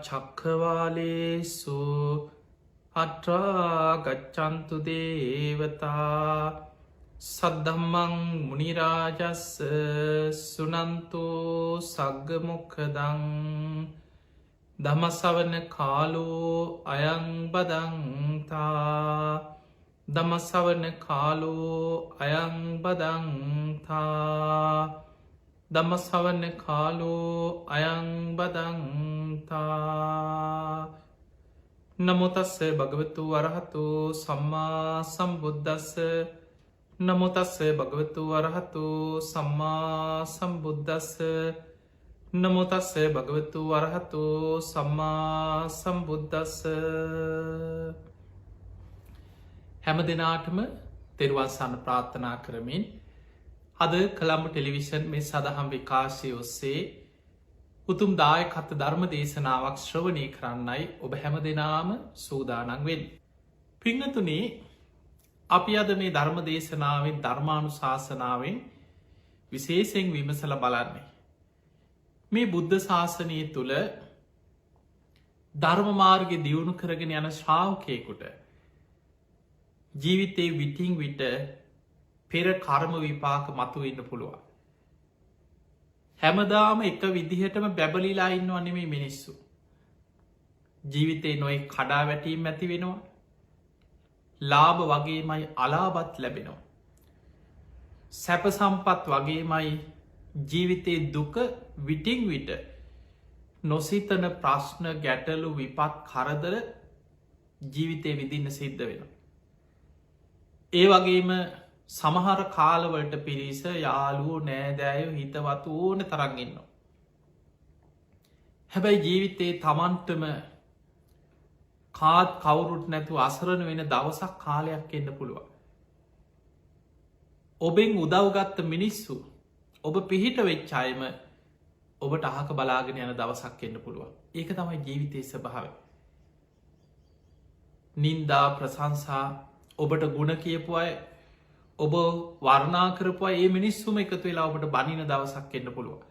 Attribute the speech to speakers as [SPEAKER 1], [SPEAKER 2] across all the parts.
[SPEAKER 1] චක්ඛවාලේසු අත්‍රා ගච්ඡන්තු දේවතා සද්ධම්මං මුනි රාජස්ස සුනන්තෝ සග්ග මොක්ඛදං ධම්ම ශ්‍රවණ කාලෝ අයං බදන්තා ධම්ම ශ්‍රවණ කාලෝ අයං බදන්තා ධම්ම ශ්‍රවණ කාලෝ අයං බදන්තා නමෝ තස්ස භගවතු වරහතු සම්මා සම්බුද්දස්ස නමෝ තස්ස භගවතු වරහතු සම්මා සම්බුද්දස්ස නමෝ තස්ස භගවතු වරහතු සම්මා සම්බුද්දස්ස. හැම දිනාටම තෙරුවන් සරණ ප්‍රාර්ථනා කරමින් අද කළම්බ ටෙලිවිෂන් මේ සදහම් විකාශය ඔස්සේ උතුම් දායකත්ව ධර්ම දේශනාවක් ශ්‍රවණය කරන්නයි ඔබ හැම දෙනාම සූදානම් වෙන්නේ. පිංගතුනි, අපි අද මේ ධර්ම දේශනාවෙන් ධර්මානුශාසනාවෙන් විශේෂයෙන් විමසලා බලන්නේ මේ බුද්ධ ශාසනය තුල ධර්ම මාර්ගය දියුණු කරගෙන යන ශ්‍රාවකයෙකුට ජීවිතේ විටින් විට පෙර කර්ම විපාක මතුවෙන්න පුළුවන්. හැමදාම එක විදිහටම බැබලිලා ඉන්නව නෙමෙයි මිනිස්සු. ජීවිතේ නොයෙක් කඩා වැටීම් ඇති වෙනවා. ලාභ වගේමයි අලාභත් ලැබෙනවා. සැප සම්පත් වගේමයි ජීවිතේ දුක විටින් විට නොසිතන ප්‍රශ්න ගැටලු විපත් කරදර ජීවිතේ විඳින්න සිද්ධ වෙනවා. ඒ වගේම සමහර කාලවලට පිරිස යාළුවෝ නෑදෑයෝ හිතවතු ඕන තරම් ඉන්නවා. හැබැයි ජීවිතේ තමන්ටම කාත් කවුරුත් නැතු අසරණ වෙන දවසක් කාලයක් එන්න පුළුවන්. ඔබෙන් උදව්ගත්ත මිනිස්සු ඔබ පිහිට වෙච්ච අයම ඔබට අහක බලාගෙන යන දවසක් එන්න පුළුවන්. ඒක තමයි ජීවිතයේ ස්වභාවය. නින්දා ප්‍රශංසා ඔබට ගුණ කියපු අය ඔබ වර්ණා කරපුවා ඒ මිනිස්සුම එකතු වෙලා ඔබට බනින දවසක් එන්න පුළුවන්.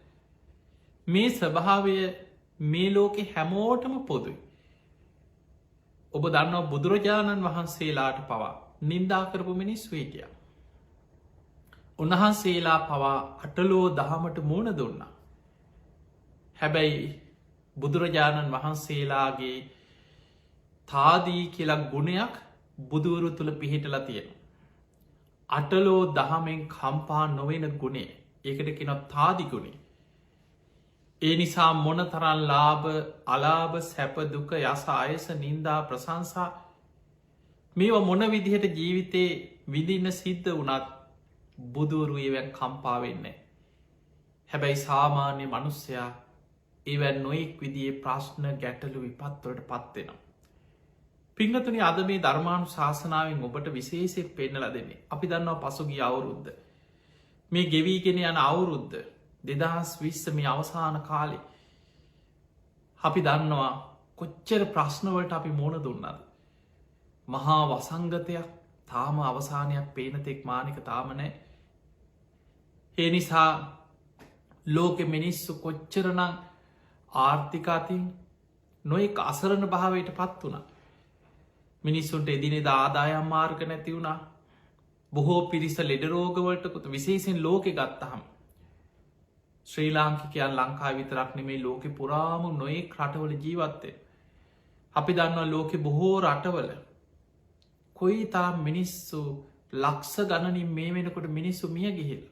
[SPEAKER 1] මේ ස්වභාවය මේ ලෝකෙ හැමෝටම පොදුයි. ඔබ දන්නවා බුදුරජාණන් වහන්සේලාට පවා නින්දා කරපු මිනිස්සු හිටියා. උන්වහන්සේලා පවා අටලෝ දහමට මුණ දුන්නා. හැබැයි බුදුරජාණන් වහන්සේලාගේ තාදී කියලා ගුණයක් බුදුවරු තුළ පිහිටලා තියෙනවා. අටලෝ දහමෙන් කම්පා නොවෙන ගුණේ. ඒකට කෙනොත් තාදි ගුණේ. ඒ නිසා මොන තරන් ලාභ අලාභ සැප දුක යස අයස නින්දා ප්‍රශංසා මේවා මොන විදිහට ජීවිතේ විඳින්න සිද්ධ වුණත් බුදුවරු ඒවැන් කම්පා වෙන්නේ. හැබැයි සාමාන්‍ය මනුස්සයා ඒවැන් නොයෙක් විදියේ ප්‍රශ්න ගැටලු විපත්වලට පත්වෙනවා. පිංගතුනි, අද මේ ධර්මානුශාසනාවෙන් ඔබට විශේෂයෙන් පෙන්නලා දෙන්නේ. අපි දන්නවා පසුගිය අවුරුද්ද මේ ගෙවීගෙන යන අවුරුද්ද 2020 මේ අවසාන කාලේ අපි දන්නවා කොච්චර ප්‍රශ්නවලට අපි මුහුණ දුන්නද. මහා වසංගතයක් තාම අවසානයක් පේන තෙක් මානික තාම නැහැ. ඒ නිසා ලෝකෙ මිනිස්සු කොච්චරනම් ආර්ථික අතින් නොයෙක් අසරණ භාවයට පත් වුණා. මිනිස්සුන්ට එදිනෙදා ආදායම් මාර්ග නැති වුණා. බොහෝ පිරිස ලෙඩ රෝගවලට විශේෂයෙන් ලෝකෙ ගත්තහම ශ්‍රී ලාංකිකයන් ලංකාව විතරක් නෙමේ ලෝකෙ පුරාම නොයෙක් රටවල ජීවත්වෙන්. අපි දන්නවා ලෝකෙ බොහෝ රටවල කොයි තාම් මිනිස්සු ලක්ෂ ගණනින් මේ වෙනකොට මිනිස්සු මිය ගිහිල්.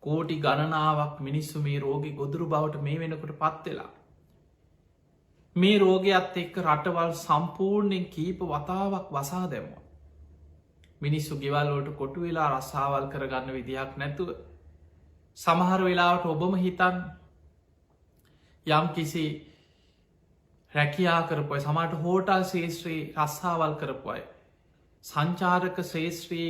[SPEAKER 1] කෝටි ගණනාවක් මිනිස්සු මේ රෝගි ගොදුරු බවට මේ වෙනකොට පත්වෙලා. මේ රෝගයක්ත් එක්ක රටවල් සම්පූර්ණයෙන් කීප වතාවක් වසා දැම්වා. මිනිස්සු ගෙවල්ලෝට කොටු වෙලා රස්සාවල් කරගන්න විදිහක් නැතුව සමහර වෙලාවට ඔබම හිතන් යම් කිසි රැකියා කරපුය සමට හෝටල් ශේෂත්‍රී රස්සාවල් කරපුය සංචාරක ශේෂත්‍රී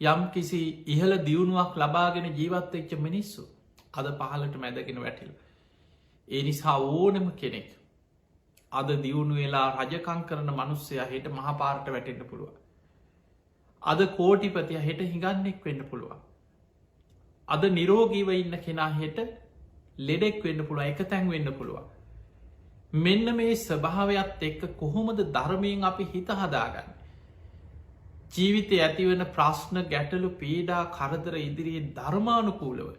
[SPEAKER 1] යම් කිසි ඉහළ දියුණුවක් ලබාගෙන ජීවත් එච්ච මිනිස්සු අද පහලට මැදගෙන වැටිල්. ඒ නිසා ඕනම කෙනෙක් අද දියුණු වෙලා රජකං කරන මනුස්සයා හෙට මහපාරට වැටෙන්න්න පුළුව. අද කෝටිපතිය හෙට හිඟන්නෙක් වෙන්න පුළුවන්. අද නිරෝගීව ඉන්න කෙනා හෙට ලෙඩෙක් වෙන්න පුළුව එක තැන් වෙන්න පුළුවන්. මෙන්න මේ ස්වභාවයක්ත් එක්ක කොහොමද ධර්මයෙන් අපි හිත හදාගන්න. ජීවිතය ඇතිවන ප්‍රශ්න ගැටලු පීඩා කරදර ඉදිරියේ ධර්මානුකූලව.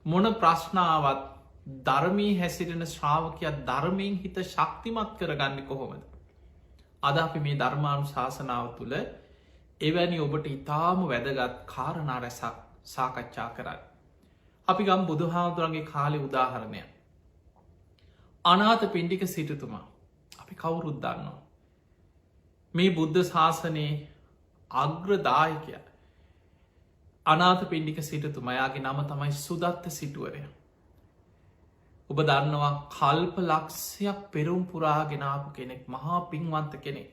[SPEAKER 1] මොන ප්‍රශ්නාවත් ධර්මී හැසිරෙන ශ්‍රාවකයක් ධර්මයෙන් හිත ශක්තිමත් කරගන්න කොහොමද. අද අපි මේ ධර්මානු ශාසනාව තුළ එවැනි ඔබට ඉතාම වැදගත් කාරණා රැසක් සාකච්ඡා කරන්න. අපි ගම් බුදුහාමුදුරන්ගේ කාලෙ උදාහරණය. අනාථ පිණ්ඩික සිටුතුමා අපි කවුරුත් දන්නවා. මේ බුද්ධ ශාසනයේ අග්‍රදායකය අනාථ පිණ්ඩික සිටතුමයාගේ නම තමයි සුදත්ත සිටුවරය. ඔබ දන්නවා කල්ප ලක්ෂයක් පෙරුම් පුරාගෙනාපු කෙනෙක් මහා පින්වන්ත කෙනෙක්.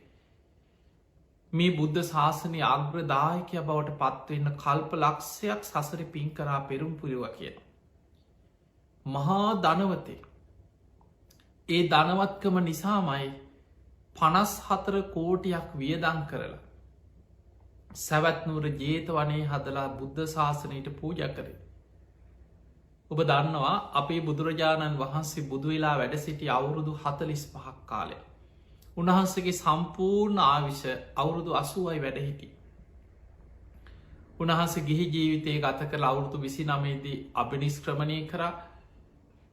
[SPEAKER 1] මේ බුද්ධ ශාසනය අග්‍රදායකය බවට පත්වවෙන්න කල්ප ලක්ෂයක් සසර පින් කරා පෙරුම් පුරුව කියන. මහා ධනවතේ ඒ ධනවත්කම නිසාමයි 54 කෝටියක් වියදං කරලා සැවැත්නුවර ජේතවනයේ හදලා බුද්ධ ශාසනයට පූජ කරේ. ඔබ දන්නවා අපේ බුදුරජාණන් වහන්සේ බුදුවෙලා වැඩ සිටි අවුරුදු 45ක් කාලය. උන්වහන්සේගේ සම්පූර්ණ ආවිෂ අවුරුදු 80යි වැඩ හිටි. උන්වහන්සේ ගිහි ජීවිතය ගත කළ අවුරුදු 29දී අභිනිෂ්ක්‍රමණය කර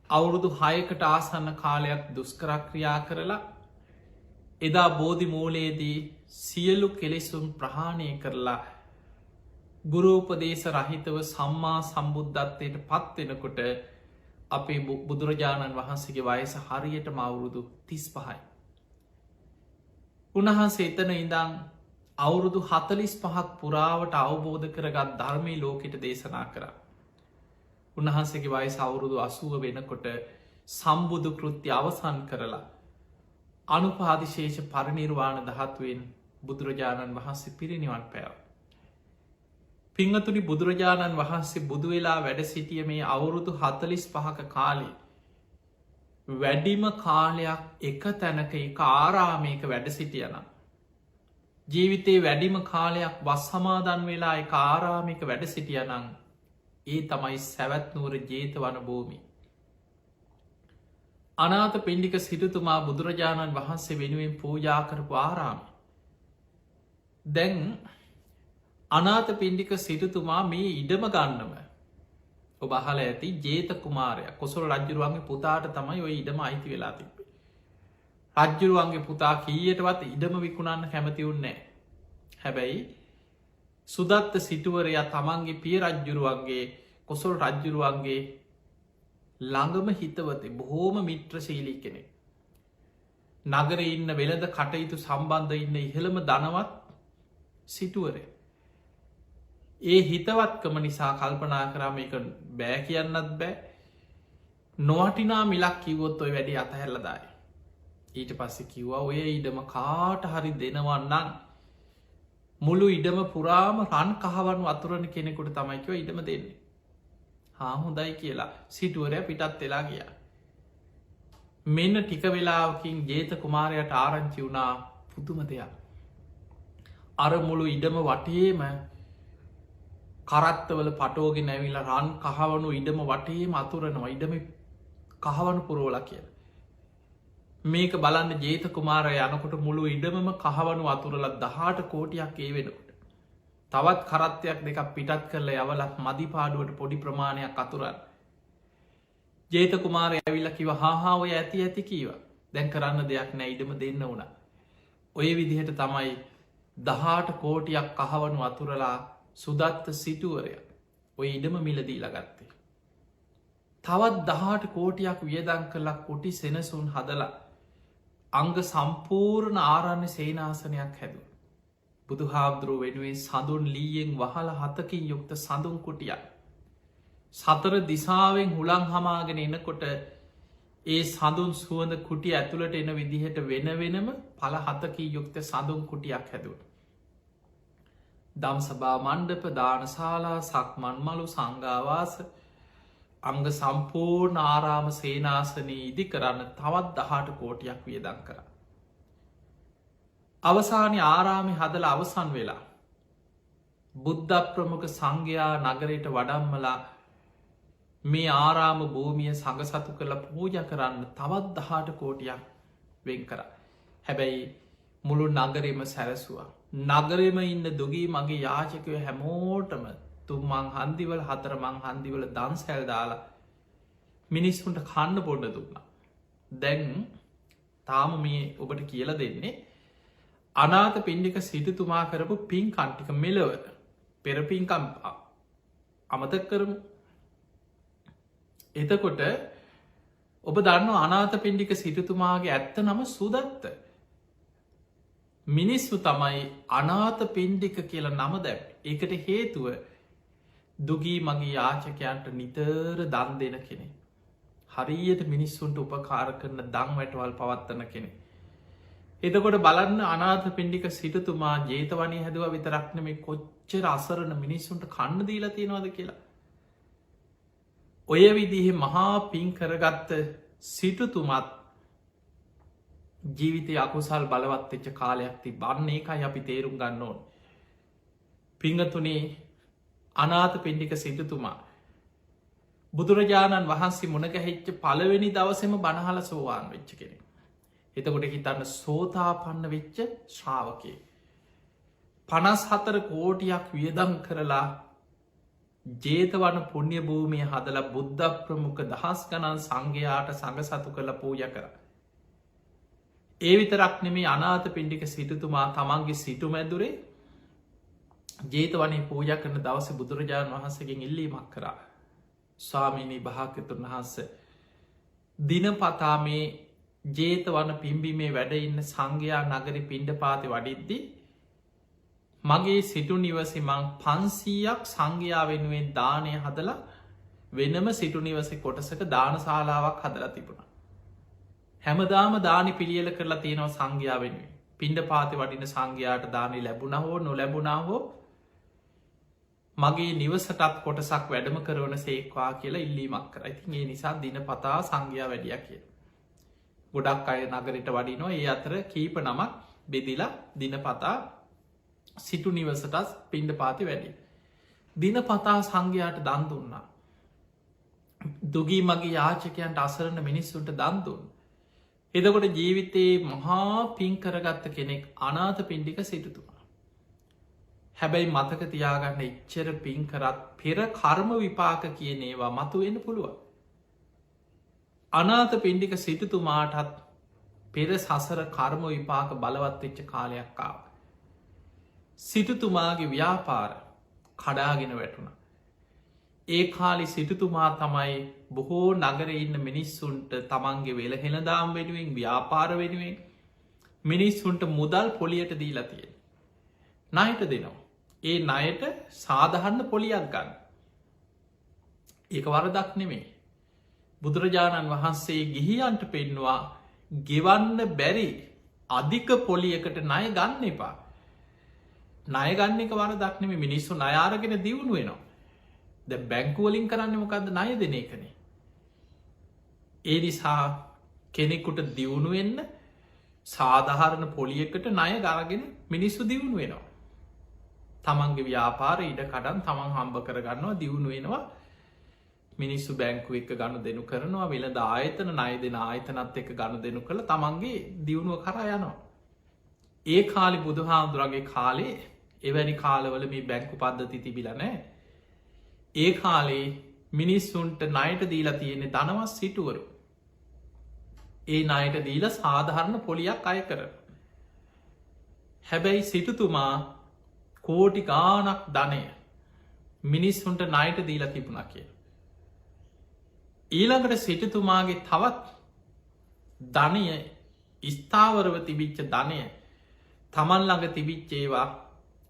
[SPEAKER 1] අවුරුදු 6කට ආසන්න කාලයක් දුෂ්කරක්‍රියා කරලා එදා බෝධි මූලයේදී සියලු කෙලෙසුම් ප්‍රහාණය කරලා ගුරූපදේශ රහිතව සම්මා සම්බුද්ධත්වයට පත්වෙනකොට අපේ බුදුරජාණන් වහන්සේගේ වයස හරියට අවුරුදු 35යි. උන්වහන්සේ එතන ඉඳං අවුරුදු 45ක් පුරාවට අවබෝධ කරගත් ධර්මී ලෝකෙට දේශනා කරා. උන්වහන්සේගේ වයස අවුරුදු 80 වෙනකොට සම්බුදු කෘත්‍ය අවසන් කරලා අනුපාදිශේෂ පරිනිර්වාණ ධාතුවෙන් බුදුරජාණන් වහන්සේ පිරිනිවන් පෑව. පිංහතුනි බුදුරජාණන් වහන්සේ බුදුවෙලා වැඩ සිටිය මේ අවුරුදු 45ක කාලේ වැඩිම කාලයක් එක තැනක එක ආරාමයක වැඩ සිටියනම්. ජීවිතයේ වැඩිම කාලයක් වස් සමාදන් වෙලා එක ආරාමික වැඩ සිටියනං ඒ තමයි සැවැත්නුවර ජේතවන භූමි. අනාථ පිණ්ඩික සිටුතුමා බුදුරජාණන් වහන්සේ වෙනුවෙන් පූජා කරපු ආරාම. දැන් අනාථ පිණ්ඩික සිටුතුමා මේ ඉඩම ගන්නම ඔබ අහල ඇති ජේත කුමාරය කොසල් රජ්ජුරුවන්ගේ පුතාට තමයි ඔය ඉඩම අයිති වෙලා තිබේ. රජ්ජුරුවන්ගේ පුතා කීයටවත් ඉඩම විකුණන්න කැමතිවුන්නේ. හැබැයි සුදත්ත සිටුවරයා තමන්ගේ පිය රජ්ජුරුවන්ගේ කොසල් රජ්ජුරුවන්ගේ ළඟම හිතවතේ බොහෝම මිත්‍රශීලී කෙනෙ. නගර ඉන්න වෙළඳ කටයුතු සම්බන්ධ ඉන්න ඉහළම ධනවත් සිටුවරය. ඒ හිතවත්කම නිසා කල්පනා කරාම එක බෑ කියන්නත් බෑ නොවටිනා මිලක් කිවොත් ඔය වැඩි අතහැරලදායි. ඊට පස්සෙ කිව්වා ඔය ඉඩම කාට හරි දෙනවන්නන් මුළු ඉඩම පුරාම රන් කහවනු අතුරණ කෙනෙකුට තමයිකව ඉඩම දෙන්නේ. හොඳයි කියලා සිටුවරය පිටත් වෙලා ගිය. මෙන්න ටික වෙලාවකින් ජේත කුමාරයට ආරංචි වුණා පුදුම දෙයක්. අර මුළු ඉඩම වටේම කරත්තවල පටෝගෙන ඇවිලා රන් කහවනු ඉඩම වටේම අතුරනවා ඉඩම කහවනු පුරෝලා කිය. මේක බලන්න ජේත කුමාරය යනකොට මුළු ඉඩමම කහවනු අතුරලත් 18 කෝටියක් ඒ වෙනකොට. තවත් කරත්තයක් දෙක පිටත් කරල යවලත් මදිපාඩුවට පොඩි ප්‍රමාණයක් අතුරන්න. ජේත කුමාරය ඇවිල්ල කිව හාහාාවය ඇති ඇති කීව දැන් කරන්න දෙයක් නෑ ඉඩම දෙන්න වුණ. ඔය විදිහට තමයි 18 කෝටියක් කහවනු අතුරලා සුදත්ත සිටුවරය ඔය ඉඩම මිලදී ලගත්තේ. තවත් 18 කෝටියක් වියදං කරලා කොටි සෙනසුන් හදලා අංග සම්පූර්ණ ආරණ්‍ය සේනාසනයක් හැදුව. බුදු හාමුදුරුව වෙනුවෙන් සඳුන් ලීයෙන් වහල 7කින් යුක්ත සඳුන් කුටියක්. සතර දිසාවෙන් හුළං හමාගෙන එනකොට ඒ සඳුන් සුවඳ කුටිය ඇතුළට එන විදිහට වෙන වෙනම පල 7කින් යුක්ත සඳුන් කුටියක් හැදුව. දම්සභා මණ්ඩප දානශාලා සක්මන් මලු සංඝාවාස අංග සම්පූර්ණ ආරාම සේනාසනී ඉදි කරන්න තවත් 18 කෝටියක් වියදං කර. අවසානය ආරාමි හදල අවසන් වෙලා බුද්ධ ප්‍රමුඛ සංඝයා නගරයට වඩම්මලා මේ ආරාම භූමිය සඟ සතු කළ පූජ කරන්න තවත් 18 කෝටියක් වෙන් කර. හැබැයි මුළු නගරෙම සැරසුවා. නගරෙම ඉන්න දුගී මගේ යාචකය හැමෝටම තුම්මං හන්දිවල 4 මං හන්දිවල දන්සැල් දාලා මිනිස්සුන්ට කන්න පොඩ්ඩ දුන්නා. දැන් තාම මේ ඔබට කියල දෙන්නේ අනාත පින්ඩික සිටතුමා කරපු පින් කන්ටික මෙලව පෙරපින්කම් අමතක් කරමු. එතකොට ඔබ දන්න අනාත පින්ඩික සිටතුමාගේ ඇත්ත නම සුදත්ත. මිනිස්සු තමයි අනාත පින්ඩික කියල නම දැම්. ඒකට හේතුව දුගී මගේ යාචකයන්ට නිතර දන් දෙන කෙනෙ. හරියට මිනිස්සුන්ට උපකාර කරන දං වැටවල් පවත්වන කෙනෙ. එතකොට බලන්න අනාත පින්ඩික සිටතුමා ජේතවනී හැදුව විතරක්න මේ කොච්චර අසරණ මිනිස්සුන්ට කන්න දීලා තියෙනවාද කියලා. ඔය විදිහ මහා පින් කරගත්ත සිටතුමත් ජීවිතය අකුසල් බලවත්වෙච්ච කාලයක් ති බන්නේ එකයි අපි තේරුම් ගන්න ඕන්. පිංගතුනේ අනාත පින්ඩික සිටතුමා බුදුරජාණන් වහන්සේ මුණගැහිච්ච පළවෙනි දවසම බණහල සෝවාන් වෙච්ච කෙනෙ. එතකොට හිතන්න සෝතාපන්න වෙච්ච ශ්‍රාවකය. 54 කෝටියක් වියදම් කරලා ජේතවන පුුණ්‍ය භූමිය හදල බුද්ධ ප්‍රමුඛ දහස් ගණන් සංඝයාට සඟ සතු කළ පූජ කර. ඒ විතරක් නෙමේ අනාත පින්ඩික සිටතුමා තමන්ගේ සිටු මැදුරේ ජේතවනේ පූජ කරන දවස බුදුරජාණන් වහන්සකින් ඉල්ලීමක් කරා. ස්වාමීණී භාග්‍යවතුන් වහන්ස දිනපතා මේ ජේතවන පිම්බිමේ වැඩ ඉන්න සංඝයා නගරි පිණ්ඩපාති වඩිද්දි මගේ සිටු නිවසි මං 500ක් සංඝයා වෙනුවෙන් දානය හදලා වෙනම සිටු නිවසි කොටසක දානශාලාවක් හදලා තිබුණ. හැමදාම දානි පිළියල කරලා තියෙනවා සංඝයා වෙනුවෙන්. පිණ්ඩපාති වඩින සංඝයාට දානි ලැබුණ හෝ නොලැබුණා හෝ මගේ නිවසටත් කොටසක් වැඩම කරවන සේක්වා කියලා ඉල්ලීමක් කර. ඉතින් ඒ නිසා දින පතා සංඝයා වැඩිය කිය. ගොඩක් අය නගරට වඩිනවා ඒ අතර කීප නමක් බෙදිලා දින පතා සිටු නිවසටත් පිණ්ඩ පාති වැඩි. දින පතා සංඝයාට දන් දුන්නා. දුගී මගේ යාචකයන්ට අසරණ මිනිස්සුන්ට දන්දුන්. එදකොට ජීවිතයේ මහා පින් කරගත්ත කෙනෙක් අනාත පින්ඩික සිටතුමා. හැබැයි මතක තියාගන්න එච්චර පින් කරත් පෙර කර්ම විපාක කියනේවා මතුවෙන්න පුළුවන්. අනාත පින්ඩික සිටතුමාටත් පෙර සසර කර්ම විපාක බලවත් වෙච්ච කාලයක්කාව. සිටතුමාගේ ව්‍යාපාර කඩාගෙන වැටුණ. ඒ කාලි සිටතුමා තමයි බොහෝ නගර ඉන්න මිනිස්සුන්ට තමන්ගේ වෙල හෙළදාම් වෙනුවෙන් ව්‍යාපාර වෙනුවෙන් මිනිස්සුන්ට මුදල් පොලියට දීලා තියෙන. නයට දෙනවා. ඒ නයට සාධහන්න පොලියක් ගන්න. ඒක වරදක් නෙමේ. බුදුරජාණන් වහන්සේ ගිහියන්ට පෙන්වා ගෙවන්න බැරි අධික පොලියකට ණය ගන්න එපා. ණය ගන්න එක වරදක් නෙමේ. මිනිස්සු ණය අරගෙන දියුණු වෙනවා. දැන් බැංකුවලින් කරන්නේ මොකද්ද? ණය දෙන එකනේ. ඒ නිසා කෙනෙකුට දියුණු වෙන්න සාධාරණ පොලියකට ණය ගාගෙන මිනිස්සු දියුණු වෙනවා. තමන්ගේ ව්‍යාපාර ඉඩ කඩන් තමන් හම්බ කරගන්නවා දියුණු වෙනවා. මිනිස්සු බැංකු එක ගණු දෙනු කරනවා වෙළඳ ආයතන ණය දෙන ආයතනත් එක ගණු දෙනු කළ තමන්ගේ දියුණුව කරා යනවා. ඒ කාලි බුදුහාමුදුරගේ කාලේ එවැනි කාලවල මේ බැංකු පද්ධති තිබිලා නෑ. ඒ කාලේ මිනිස්සුන්ට ණයට දීලා තියෙන්නේ ධනවත් සිටුවරු. ඒ ණයට දීලා සාධාරණ පොලියක් අය කරන. හැබැයි සිටුතුමා කෝටි ගානක් ධනය මිනිස්සුන්ට ණයට දීලා තිබුණා කියලා. ඊළඟට සිටතුමාගේ තවත් ධනය ස්ථාවරව තිබිච්ච ධනය තමන් ළඟ තිබිච්චේවා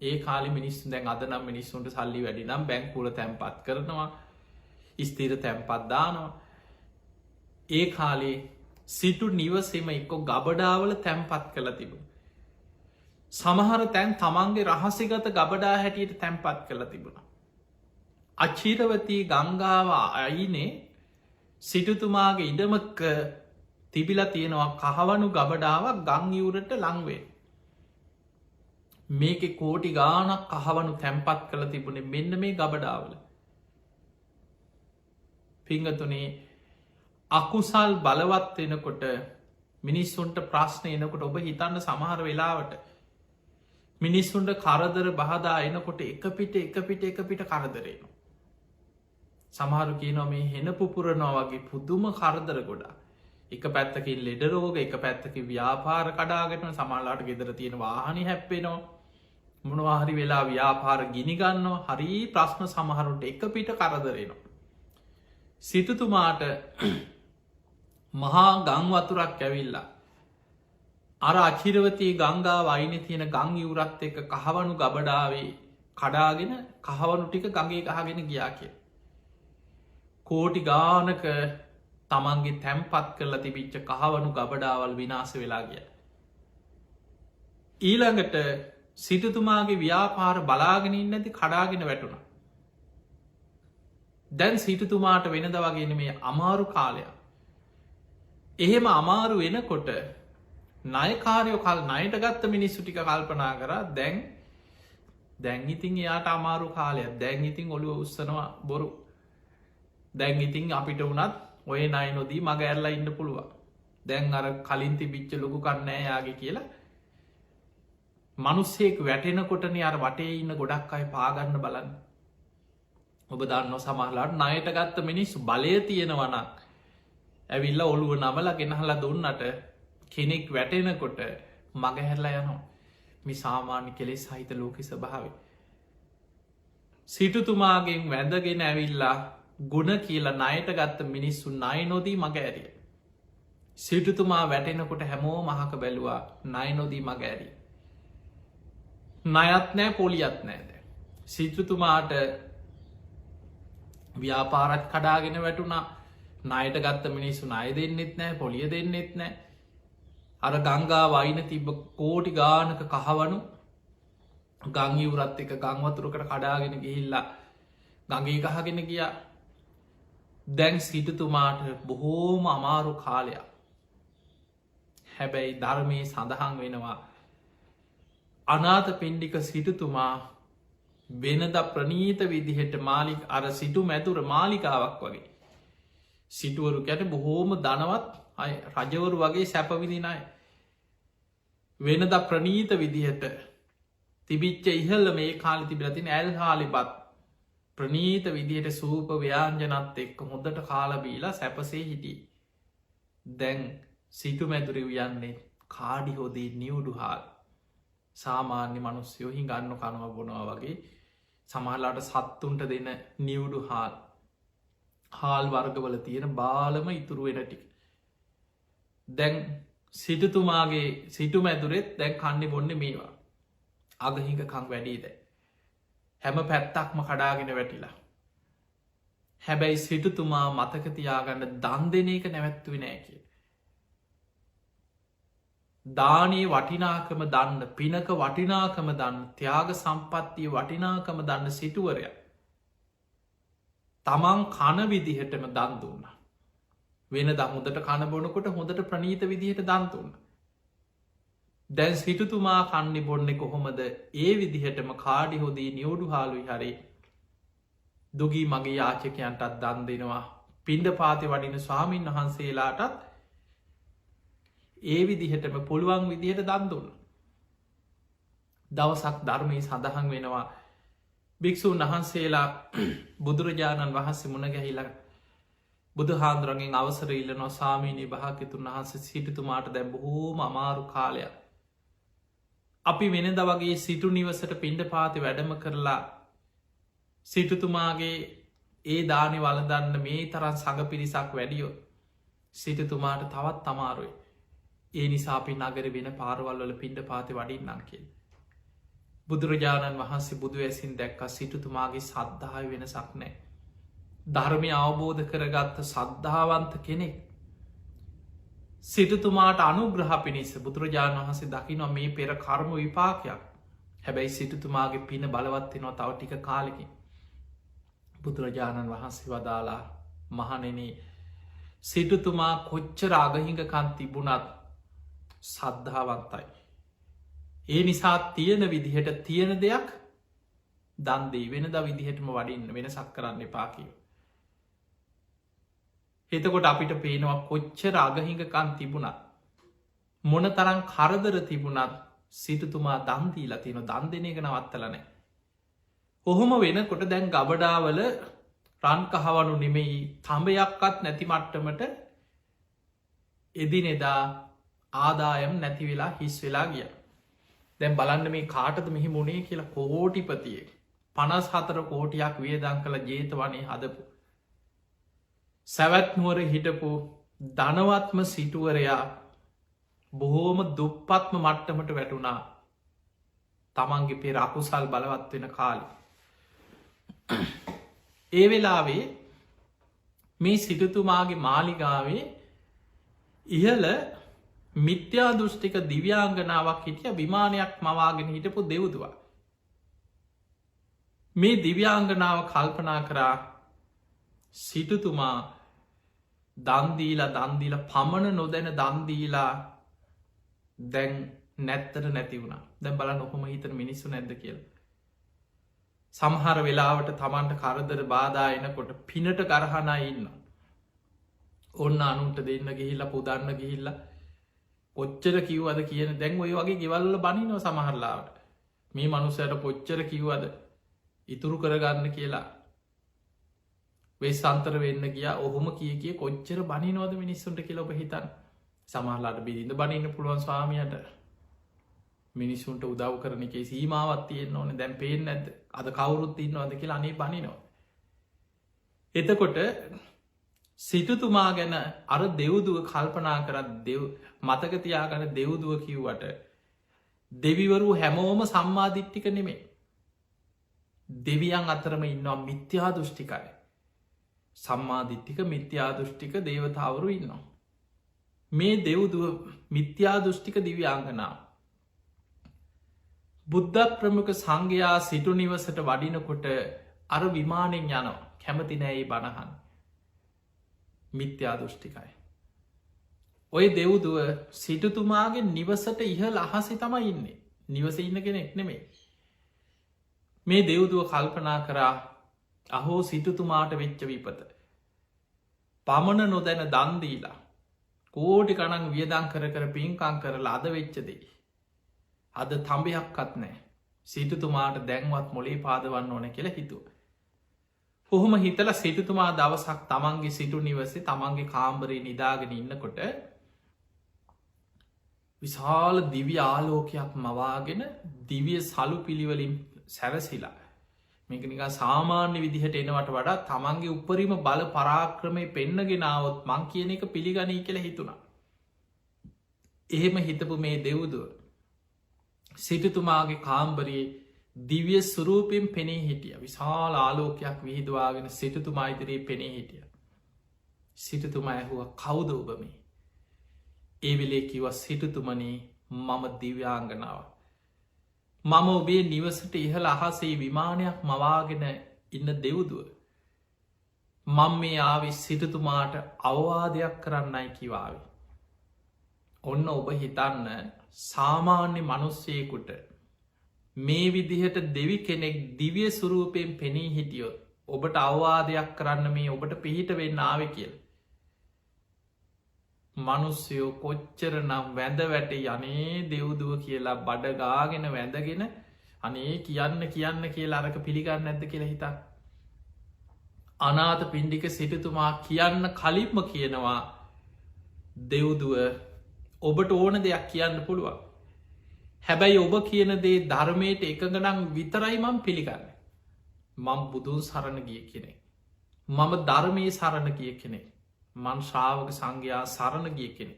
[SPEAKER 1] ඒ කාලි මිනිස්සු දැන් අද නම් මිනිස්සුන්ට සල්ලි වැඩි නම් බැංකුවල තැන්පත් කරනවා ස්ථීර තැන්පත් දානවා. ඒ කාලේ සිටු නිවසේම එක්ක ගබඩාවල තැන්පත් කළ තිබුණ. සමහර තැන් තමන්ගේ රහසිගත ගබඩා හැටියට තැන්පත් කළ තිබුණ. අචීරවතී ගංගාව අයිනේ සිටුතුමාගේ ඉඩමක තිබිල තියෙනවා කහවනු ගබඩාවක් ගංයවරට ලංවේ. මේක කෝටි ගානක් කහවනු තැන්පත් කළ තිබුණේ මෙන්න මේ ගබඩාවල. පිංගතුනේ අකුසල් බලවත් වෙනකොට මිනිස්සුන්ට ප්‍රශ්න එනකොට ඔබ හිතන්න සමහර වෙලාවට මිනිස්සුන්ට කරදර බහදා එනකොට එක පිට කරදරේනවා. සමහරු කියනවා මේ හෙන පුපුරනවා වගේ පුදුම කරදර ගොඩා. එක පැත්තකින් ලෙඩරෝග එක පැත්තකින් ව්‍යාපාර කඩාගෙන සමහරලාට ගෙදර තියෙන වාහනි හැප්පෙනවා. මොනවාහරි වෙලා ව්‍යාපාර ගිනිගන්නවා. හරි ප්‍රශ්න සමහරුන්ට එක පිට කරදරෙනවා. සිටුතුමාට මහා ගංවතුරක් ඇවිල්ලා අර අචිරවතී ගංගා වයින තියෙන ගං යවරත් එක කහවනු ගබඩාවේ කඩාගෙන කහවනු ටික ගගේ කහගෙන ගියා කිය. කෝටි ගානක තමන්ගේ තැම්පත් කරලා තිබිච්ච කහවනු ගබඩාවල් විනාස වෙලා ගිය. ඊළඟට සිටතුමාගේ ව්‍යාපාර බලාගෙනින් නැති කඩාගෙන වැටුණ. දැන් සිටතුමාට වෙනද වගෙන මේ අමාරු කාලයක්. එහෙම අමාරු වෙනකොට නයකාරයෝ කල් නයට ගත්ත මිනිස්සු ටික කල්පනා කර දැන් ඉතින් එයාට අමාරු කාලයක් දැන් ඉතින් ඔළුව උත්සනවා බොරු දැන් ඉතින් අපිට වනත් ඔය නයි නොදී මග ඇරලා ඉන්න පුළුවන්. දැන් අර කලින් තිබිච්ච ලොකු කන්නෑ යාගේ කියලා මනුස්සෙක් වැටෙනකොටන අර වටේ ඉන්න ගොඩක් අයි පාගන්න බලන්න. ඔබ දන්න සමහලාට නයට ගත්ත මිනිස්සු බලය තියෙනවනක් ඇවිල්ල ඔළුව නමල ගෙනහලා දුන්නට කෙනෙක් වැටෙනකොට මගහැරලා යනවා. මි සාමාන්‍ය කෙලෙස් සහිත ලෝක ස්වභාව. සිටුතුමාගෙන් වැඳගෙන ඇවිල්ලා ගුණ කියලා නයට ගත්ත මිනිස්සු නයි නොදී මග ඇරිය. සිටුතුමා වැටෙනකොට හැමෝ මහක බැලවා නයි නොදී මග ඇරී. නයත් නෑ පොලියත් නෑද. සිටුතුමාට ව්‍යාපාරත් කඩාගෙන වැටුණා නයට ගත්ත මිනිස්සු නය දෙන්නෙත් නෑ පොලිය දෙන්නෙත් නෑ. අර ගංගා වයින තිබ කෝටි ගානක කහවනු ගංගිවරත් එක ගංවතුරකට කඩාගෙන ගිහිල්ලා ගඟේ කහගෙන ගිය. දැන් සිටතුමාට බොහෝම අමාරු කාලයක්. හැබැයි ධර්මය සඳහන් වෙනවා අනාත පින්ඩික සිටතුමා වෙනද ප්‍රනීත විදිහට මාලික් අර සිටු මැතුර මාලිකාවක් වගේ. සිටුවරු කැට බොහෝම දනවත් අය රජවරු වගේ සැපවිදිනයි. වෙනද ප්‍රනීත විදිහට තිබිච්ච ඉහල්ල මේ කාලි තිබිලතින් ඇල් හාලිපත් ප්‍රනීත විදිහට සූප ව්‍යාංජනත් එක්ක හොඳට කාලබීලා සැපසේ හිටි. දැන් සිටු මැදුරි යන්නේ කාඩි හොදී නිවුඩු හාල් සාමාන්‍ය මනුස්යෝහි ගන්න කනව බොනවා වගේ සමහලාට සත්තුන්ට දෙන නිවුඩු හාල් හාල් වර්ගවල තියෙන බාලම ඉතුරු වෙන ටික. දැන් සිටතුමාගේ සිටු මැදුරෙත් දැන් කන්නේ බොන්න මේවා අගහිකකං වැඩීද. හැම පැත්තක්ම කඩාගෙන වැටිලා. හැබැයි සිටතුමා මතකතියාගන්න දන් දෙන එක නැවැත්තුව නෑ කිය. දානයේ වටිනාකම දන්න පිනක වටිනාකම දන්න ත්‍යාග සම්පත්තිය වටිනාකම දන්න සිටුවරය තමන් කන විදිහටම දන් දුන්න. වෙන දහොඳට කණබොනකොට හොඳට ප්‍රනීත විදිහට දන්තුන්න. දැන් සිටුතුමා කන්නේ බොන්නේ කොහොමද ඒ විදිහටම කාඩි හොදී නියෝඩු හාලුයි හරි දුගී මගේ යාචකයන්ටත් දන් දෙනවා. පින්ඩ පාති වඩින ස්වාමීන් වහන්සේලාටත් ඒ විදිහටම පුළුවන් විදිහට දන් දුන්න. දවසක් ධර්මී සඳහන් වෙනවා භික්‍ෂූන් වහන්සේලා බුදුරජාණන් වහන්සේ මුණ ගැහිලා බුදු හාන්දුරගෙන් අවසර ඉල්ලනවා සාමීනී භාග්‍යතුන් වහන්ස සිටතුමාට දැම් බොහෝම අමාරු කාලයක්. අපි වෙනද වගේ සිටු නිවසට පින්ඩ පාති වැඩම කරලා සිටතුමාගේ ඒ දානි වලදන්න මේ තරන් සඟ පිරිසක් වැඩියෝ සිටතුමාට තවත් තමාරුයි. ඒ නිසාපි නගර වෙන පාරවල්වල පින්ඩ පාති වඩින්නම් කිය. බුදුරජාණන් වහන්සේ බුදු ඇසින් දැක්ක සිටතුමාගේ සද්ධාව වෙනසක් නෑ. ධර්මය අවබෝධ කරගත්ත සද්ධාවන්ත කෙනෙක් සිටතුමාට අනුග්‍රහ පිණිස බුදුරජාණන් වහන්සේ දකිනවා මේ පෙර කර්ම විපාකයක්. හැබැයි සිටතුමාගේ පින බලවත්වෙනවා තව ටික කාලෙකින්. බුදුරජාණන් වහන්සේ වදාලා මහනෙනේ සිටතුමා කොච්චර අගහිඟකන් තිබුණත් සද්ධාවන්තයි. ඒ නිසා තියෙන විදිහට තියෙන දෙයක් දන්දී වෙනද විදිහටම වඩින්න වෙනසක් කරන්න එපා කියව. එතකොට අපිට පේනවා කොච්චර අගහිඟකන් තිබුණත් මොන තරම් කරදර තිබුණත් සිටුතුමා දන්දීලා තියෙන දන් දෙන එක නවත්තලනෑ. ඔහොම වෙනකොට දැන් ගබඩාවල රන්කහවනු නෙමෙයි තඹයක්කත් නැති මට්ටමට එදිනෙදා ආදායම් නැති වෙලා හිස් වෙලා ගිය. දැන් බලන්න මේ කාටද මෙහි මුණේ කියලා කෝටිපතියෙක් 54 කෝටියක් වියදං කළ ජේතවනේ හදපු. සැවැත්නුවර හිටපු ධනවත්ම සිටුවරයා බොහෝම දුප්පත්ම මට්ටමට වැටුණා තමන්ගේ පෙර අකුසල් බලවත් වෙන කාලි. ඒ වෙලාවේ මේ සිටුතුමාගේ මාලිගාවේ ඉහල මිත්‍යා දෘෂ්ටික දිව්‍යාංගනාවක් හිටිය විමානයක් මවාගෙන හිටපු දෙව්දුවා. මේ දිව්‍යාංගනාව කල්පනා කරා සිටුතුමා දන්දීල පමණ නොදැන දන්දීලා දැන් නැත්තට නැති වුණා. දැන් බල නොහොම හිතන මිනිස්සු නැද්ද කියල. සමහර වෙලාවට තමන්ට කරදර බාධායනකොට පිනට ගරහනා ඉන්න. ඔන්න අනුන්ට දෙන්න ගිහිල්ලා පුදන්න ගිහිල්ලා කොච්චර කිව්වද කියන දැන් ඔය වගේ ගෙවල්ල බනිනව සමහරලාවට මේ මනුස්සයට කොච්චර කිව්වද ඉතුරු කරගන්න කියලා වෙස් අන්තර වෙන්න ගිය ඔහොම කිය කොච්චර බනිනවද මිනිස්සුන්ට කියල ඔබ හිතන් සමහලාට බිරිඳ බනින්න පුළුවන් ස්වාමියයට මිනිස්සුන්ට උදව් කරන එකේ සීමාවත් තියෙන්න්න ඕන දැන් පේෙන් ඇද අද කවුරුත් ඉන්නවද කියලා අනේ බනිනවා. එතකොට සිටුතුමා ගැන අර දෙව්දුව කල්පනා කරත් දෙව් මතකතියාගන දෙව්දුව කිව්වට දෙවිවරු හැමෝම සම්මාධිට්ටික නෙමේ. දෙවියන් අතරම ඉන්නවා මිත්‍යා දෘෂ්ටිකයි. සම්මාධිට්ටික මිත්‍යා දෘෂ්ටික දේවතාවරු ඉන්නවා. මේ දෙව්දුව මිත්‍යා දෘෂ්ටික දිව්‍යාංගනාව. බුද්ධ ප්‍රමුඛ සංඝයා සිටු නිවසට වඩිනකොට අර විමානෙන් යනවා කැමති නෑයි බණහන්. මිත්‍යා දෘෂ්ටිකයි. ඔය දෙව්දුව සිටුතුමාගේ නිවසට ඉහළ අහසි තමයි ඉන්නේ නිවස ඉන්න කෙනෙක් නෙමේ. මේ දෙව්දුව කල්පනා කරා අහෝ සිටුතුමාට වෙච්ච විපත. පමණ නොදැන දන්දීලා කෝටි ගණන් වියදං කර පින්කං කරලා අද වෙච්චදේ. අද තම්බයක්කත් නෑ සිටුතුමාට දැන්වත් මොලේ පාදවන්න ඕන කියලා හිතුව. කොහොම හිතල සිටුතුමා දවසක් තමන්ගේ සිටු නිවසේ තමන්ගේ කාම්බරේ නිදාගෙන ඉන්නකොට විශාල දිව්‍ය ආලෝකයක් මවාගෙන දිවිය සලු පිළිවලින් සැරසිලා මේක නිකා සාමාන්‍ය විදිහට එනවට වඩා තමන්ගේ උපරිම බල පරාක්‍රමය පෙන්නගෙනාවත් මං කියන එක පිළිගනී කියලා හිතුණා. එහෙම හිතපු මේ දෙව්දුව සිටුතුමාගේ කාම්බරයේ දිවිය සුරූපෙන් පෙනේ හිටිය විශාල ආලෝකයක් විහිදවාගෙන සිටුතුමා ඉදිරයේ පෙනේ හිටිය. සිටුතුමා ඇහුව කවුද ඔබ මේ. ඒ වෙලේ කිව සිටුතුමනී මම දිව්‍යාංගනාව. මම ඔබේ නිවසට ඉහළ අහසේ විමානයක් මවාගෙන ඉන්න දෙව්දුව. මං මේ ආවි සිටුතුමාට අවවාදයක් කරන්නයි කිවාවි. ඔන්න ඔබ හිතන්න සාමාන්‍ය මනුස්සයකුට මේ විදිහට දෙවි කෙනෙක් දිවිය සුරූපයෙන් පෙනී හිටියොත් ඔබට අවවාදයක් කරන්න මේ ඔබට පිහිට වෙන්න ආව කියල. මනුස්්‍යයෝ කොච්චර නම් වැඳ වැට යනේ දෙව්දුව කියලා බඩගාගෙන වැඳගෙන අනේ කියන්න කියලා අරක පිළිගන්න ඇද කියලා හිතා. අනාත පින්ඩික සිටතුමා කියන්න කලින්ම කියනවා දෙව්දුව ඔබට ඕන දෙයක් කියන්න පුළුවන්. හැබැයි ඔබ කියන දේ ධර්මයට එකගනම් විතරයි මං පිළිගන්න. මං බුදුන් සරණ ගිය කෙනෙ. මම ධර්මය සරණ ගිය කෙනෙ. මං ශ්‍රාවක සංඝයා සරණ ගිය කෙනෙ.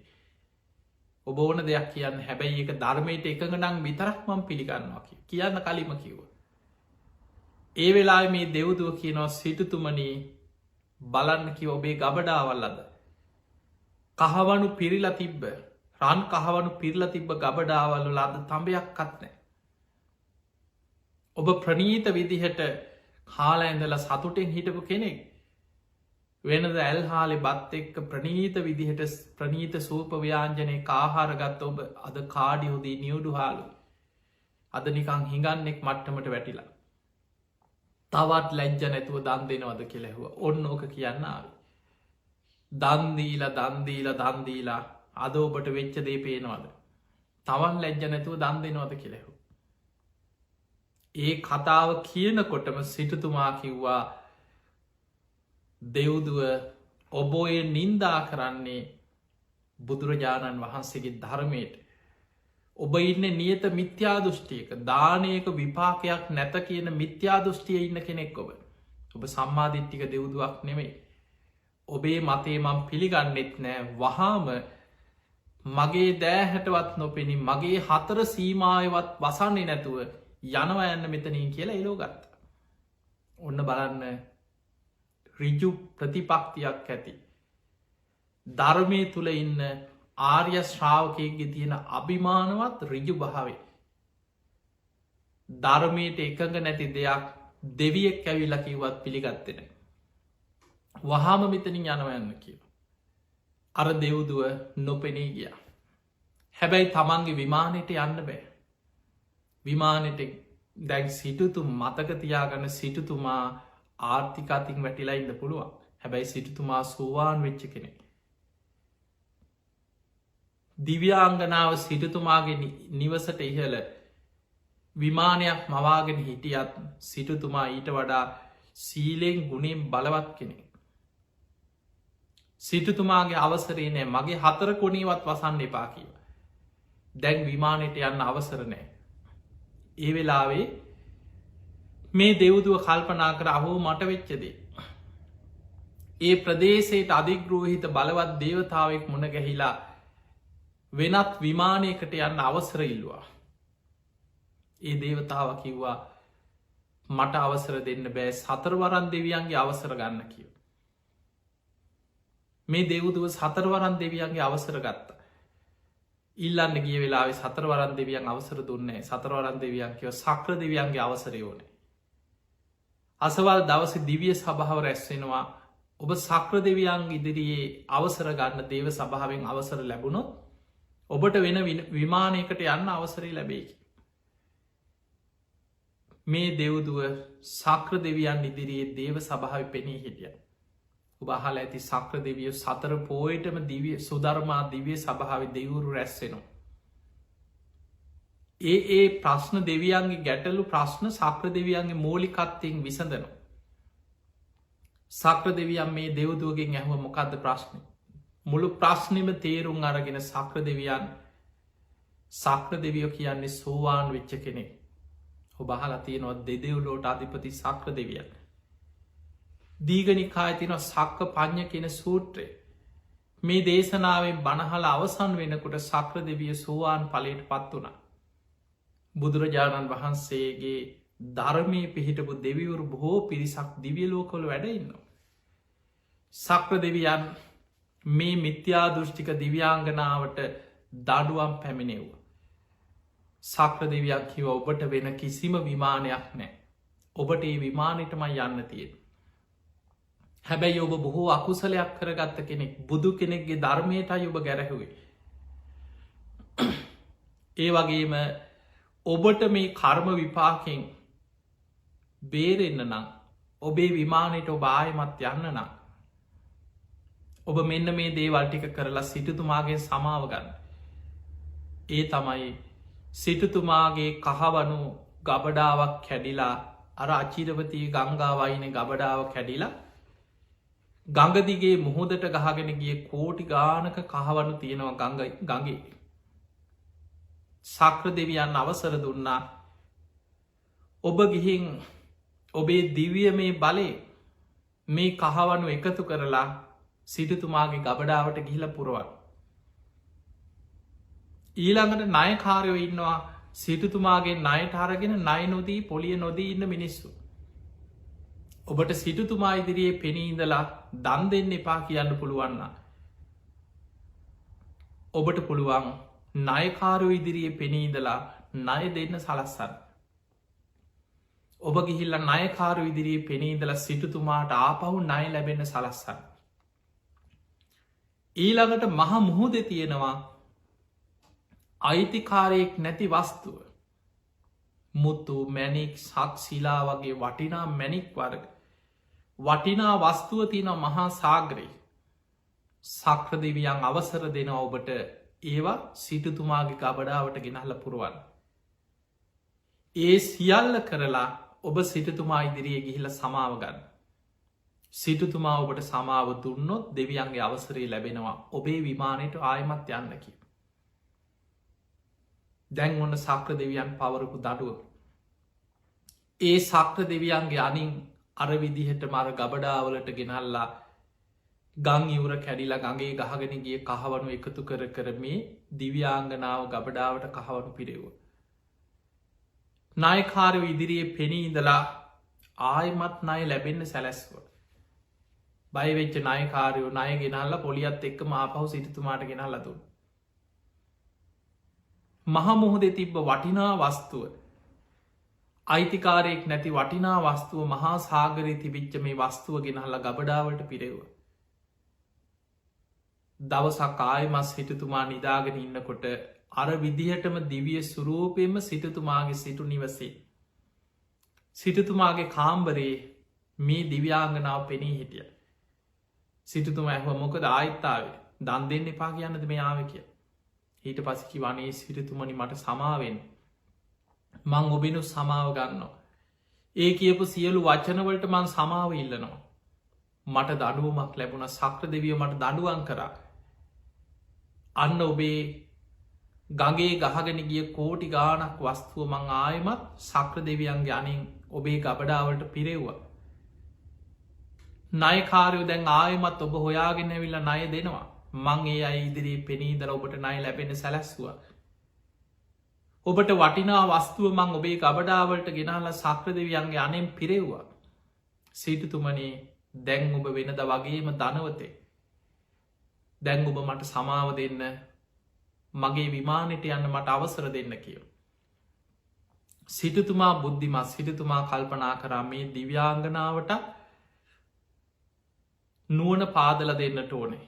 [SPEAKER 1] ඔබ ඕන දෙයක් කියන්න හැබැයි එක ධර්මයට එකගනම් විතරක් මං පිළිගන්නවා කියන්න කලිම කිව්ව. ඒ වෙලා මේ දෙව්දුව කියනවා සිටුතුමනී බලන්න කිව ඔබේ ගබඩාවල් අද. කහවනු පිරිලා තිබ්බ රන් කහවනු පිරල තිබ්බ ගබඩාවල්ල අද තඹයක් කත්නෑ. ඔබ ප්‍රනීත විදිහට කාල ඇඳල සතුටෙන් හිටපු කෙනෙක් වෙනද ඇල්හාලෙ බත් එක්ක ප්‍රනීත විදිහට ප්‍රනීත සූප ව්‍යාංජනය කාහාරගත් ඔබ අද කාඩියෝදී නියුඩු හාලු අද නිකං හිඟන්නෙක් මට්ටමට වැටිලා. තවත් ලැජ්ජ නැතුව දන් දෙනවද කෙලෙහුව ඔන්න ඕක කියන්න ආව. දන්දීලා අද ඔබට වෙච්ච දේ පේනවාද. තවන් ලැජ්ජ නැතුව දන් දෙනවද කෙලෙහු. ඒ කතාව කියනකොටම සිටුතුමා කිව්වා දෙව්දුව ඔබෝය නින්දා කරන්නේ බුදුරජාණන් වහන්සේගේ ධර්මයට. ඔබ ඉන්න නියත මිත්‍යා දෘෂ්ටියක දානයක විපාකයක් නැත කියන මිත්‍යා දෘෂ්ටිය ඉන්න කෙනෙක් ඔබ. ඔබ සම්මාධිට්ටික දෙව්දුවක් නෙමෙයි. ඔබේ මතේ මම් පිළිගන්නෙත් නෑ වහාම මගේ දෑහැටවත් නොපෙනි මගේ 4 සීමායවත් වසන්නේ නැතුව යනවා යන්න මෙතනින් කියලා එලෝ ගත්ත. ඔන්න බලන්න රිජු ප්‍රතිපක්තියක් ඇති. ධර්මය තුළ ඉන්න ආර්ය ශ්‍රාවකයගේ තියෙන අභිමානවත් රිජු භාවේ. ධර්මයට එකඟ නැති දෙයක් දෙවියෙක් ඇවිල්ල කිව්වත් පිළිගත්තෙන. වහාම මෙතනින් යනවයන්න කියව. අර දෙව්දුව නොපෙනී ගිය. හැබැයි තමන්ගේ විමානයට යන්න බෑ. විමානට දැන් සිටුතු මතක තියාගන්න සිටුතුමා ආර්ථිකාතින් වැටිලා ඉන්න පුළුවන්. හැබැයි සිටුතුමා සෝවාන් වෙච්ච කෙනෙක්. දිව්‍යාංගනාව සිටුතුමාගේ නිවසට ඉහල විමානයක් මවාගෙන හිටියත් සිටුතුමා ඊට වඩා සීලෙන් ගුණෙන් බලවත් කෙනෙක්. සිටුතුමාගේ අවසරේ නෑ මගේ 4 කොනීවත් වසන්න එපා කියව. දැන් විමානයට යන්න අවසර නෑ. ඒ වෙලාවේ මේ දෙව්දුව කල්පනා කර අහෝ මට වෙච්චදේ. ඒ ප්‍රදේශයට අධිග්‍රෝහිත බලවත් දේවතාවෙක් මුණ ගැහිලා වෙනත් විමානයකට යන්න අවසර ඉල්ලවා. ඒ දේවතාව කිව්වා මට අවසර දෙන්න බෑ 4 වරන් දෙවියන්ගේ අවසර ගන්න කියව. මේ දෙව්දුව 4 වරන් දෙවියන්ගේ අවසර ගත්ත. ඉල්ලන්න ගිය වෙලාවේ 4 වරන් දෙවියන් අවසර දුන්නේ 4 වරන් දෙවියන් කියව සක්‍ර දෙවියන්ගේ අවසරය ඕනේ. අසවල් දවස දිවිය සභාව රැස්වෙනවා. ඔබ සක්‍ර දෙවියන් ඉදිරියේ අවසර ගන්න දේව සභාවෙන් අවසර ලැබුණොත් ඔබට වෙන විමානයකට යන්න අවසරේ ලැබේකි. මේ දෙව්දුව සක්‍ර දෙවියන් ඉදිරියේ දේව සභාව පෙනී හිටිය. ඔබහල ඇති සක්‍ර දෙවිය 4 පෝයටම දිවිය සුධර්මා දිවිය සභාව දෙවුරු රැස්සෙනවා. ඒ ප්‍රශ්න දෙවියන්ගේ ගැටලු ප්‍රශ්න සක්‍ර දෙවියන්ගේ මූලිකත්තයෙන් විසඳනවා. සක්‍ර දෙවියන් මේ දෙව්දුවගෙන් ඇහුව මොකක්ද ප්‍රශ්නය. මුළු ප්‍රශ්නම තේරුම් අරගෙන සක්‍ර දෙවියන් සක්‍ර දෙවියෝ කියන්නේ සෝවාන් වෙච්ච කෙනෙක්. ඔබහල තියනොත් දෙදෙව්ලෝට අධිපති සක්‍ර දෙවියන්. දීගනිකාය තින සක්ක පඥ්ඥ කෙන සූත්‍රය. මේ දේශනාවෙන් බණහල අවසන් වෙනකොට සක්‍ර දෙවිය සෝවාන් පලට පත් වනා. බුදුරජාණන් වහන්සේගේ ධර්මය පිහිටපු දෙවිවරු බොහෝ පිරිසක් දිවියලෝකොළ වැඩඉන්නවා. සක්‍ර දෙවියන් මේ මිත්‍යා දෘෂ්ටික දිව්‍යාංගනාවට දඩුවම් පැමිණෙව්ව. සක්‍ර දෙවියක් කිව ඔබට වෙන කිසිම විමානයක් නෑ. ඔබට ඒ විමානයටම යන්න තියෙන. හැබැයි ඔබ බොහෝ අකුසලයක් කරගත්ත කෙනෙක් බුදු කෙනෙක්ගේ ධර්මයටයි ඔබ ගැරහුවේ. ඒ වගේම ඔබට මේ කර්ම විපාකෙන් බේරෙන්න්න නම් ඔබේ විමානයට ඔබ ආයමත් යන්න නම් ඔබ මෙන්න මේ දේවල් ටික කරලා සිටුතුමාගේ සමාව ගන්න. ඒ තමයි සිටුතුමාගේ කහවනු ගබඩාවක් කැඩිලා අර අචිරවතී ගංගාවයින ගබඩාව කැඩිලා ගඟදිගේ මුහොදට ගහගෙන ගිය කෝටි ගානක කහවනු තියෙනවා ගඟේ. සක්‍ර දෙවියන් අවසර දුන්නා ඔබ ගිහින් ඔබේ දිවිය මේ බලේ මේ කහවනු එකතු කරලා සිටුතුමාගේ ගබඩාවට ගිහිල පුරුවන්. ඊළඟට ණයකාරයෝ ඉන්නවා සිටුතුමාගේ ණයට අරගෙන ණය නොදී පොලිය නොදී ඉන්න මිනිස්සු. ඔබට සිටුතුමා ඉදිරියේ පෙනීඉඳලා දන් දෙන්න එපා කියන්න පුළුවන්න. ඔබට පුළුවන් ණයකාරයෝ ඉදිරියේ පෙනීඉඳලා ණය දෙන්න සලස්සන්න. ඔබ ගිහිල්ල ණයකාරු ඉදිරියේ පෙනීඉඳලා සිටුතුමාට ආපහු ණය ලැබෙන්න සලස්සන්න. ඊළඟට මහ මුහුද තියෙනවා අයිතිකාරයෙක් නැති වස්තුව. මුත්තු මැනික් සත් සිලා වගේ වටිනා මැනික් වර්ග. වටිනා වස්තුව තියෙන මහා සාග්‍රයි. සක්‍ර දෙවියන් අවසර දෙන ඔබට ඒවා සිටුතුමාගේ ගබඩාවට ගෙනහල පුරුවන්. ඒ සියල්ල කරලා ඔබ සිටතුමා ඉදිරියේ ගිහිල සමාව ගන්න. සිටතුමා ඔබට සමාව දුන්නොත් දෙවියන්ගේ අවසරේ ලැබෙනවා ඔබේ විමානයට ආයමත් යන්නකි. දැන් ඔන්න සක්‍ර දෙවියන් පවරපු දඩුව. ඒ සක්‍ර දෙවියන්ගේ අනින් අර විදිහට මර ගබඩාවලට ගෙනල්ලා ගං ඉවර කැඩිලා ගගේ ගහගෙන ගිය කහවනු එකතු කර කරමේ දිව්‍යාංගනාව ගබඩාවට කහවනු පිරෙව. නායකාරව ඉදිරියේ පෙනී ඉදලා ආයමත් නය ලැබෙන්න සැලැස්ව. බයිවෙච්ච නායකාරයෝ නය ගෙනල්ල පොලියත් එක්ක මාපහු සිටතුමාට ගෙනල් ලතුන්. මහමුහොදෙ තිබ්බ වටිනා වස්තුව අයිතිකාරයෙක් නැති වටිනා වස්තුව මහා සාගරය තිබිච්ච මේ වස්තුව ගෙනහල්ල ගබඩාවට පිරෙව. දවසක් ආයමස් හිටතුමා නිදාගෙන ඉන්නකොට අර විදිහටම දිවිය සුරූපයෙන්ම සිටතුමාගේ සිටු නිවසේ. සිටතුමාගේ කාම්බරේ මේ දිව්‍යාංගනාව පෙනී හිටිය. සිටතුම ඇහුව මොකද ආයිත්තාවේ දන් දෙන්න එපා කියන්නද මේ ආව කිය. ඊට පසිකි වනේ සිටතුමනි මට සමාවෙන් මං ඔබෙනු සමාව ගන්නවා. ඒ කියපු සියලු වචනවලට මං සමාව ඉල්ලනවා. මට දඩුවමක් ලැබුණ සක්‍ර දෙවිය මට දඩුවන් කරා. අන්න ඔබේ ගගේ ගහගෙන ගිය කෝටි ගානක් වස්තුව මං ආයමත් සක්‍ර දෙවියන්ගේ අනින් ඔබේ ගබඩාවට පිරෙව්වා. නයකාරයෝ දැන් ආයමත් ඔබ හොයාගෙන ඇවිල්ල නය දෙනවා. මං ඒ අයි ඉදිරී පෙනීදර ඔබට නය ලැබෙන සැලැස්වා. ඔබට වටිනා වස්තුව මං ඔබේ ගබඩාවලට ගෙනහල සක්‍ර දෙවියන්ගේ අනෙන් පිරෙව්වා. සීටතුමනේ දැන් ඔබ වෙනද වගේම දනවතේ. දැන් ඔබ මට සමාව දෙන්න මගේ විමානයට යන්න මට අවසර දෙන්න කියව. සිටතුමා බුද්ධිමත් සිටතුමා කල්පනා කරා මේ දිව්‍යාංගනාවට නුවන පාදල දෙන්නට ඕනේ.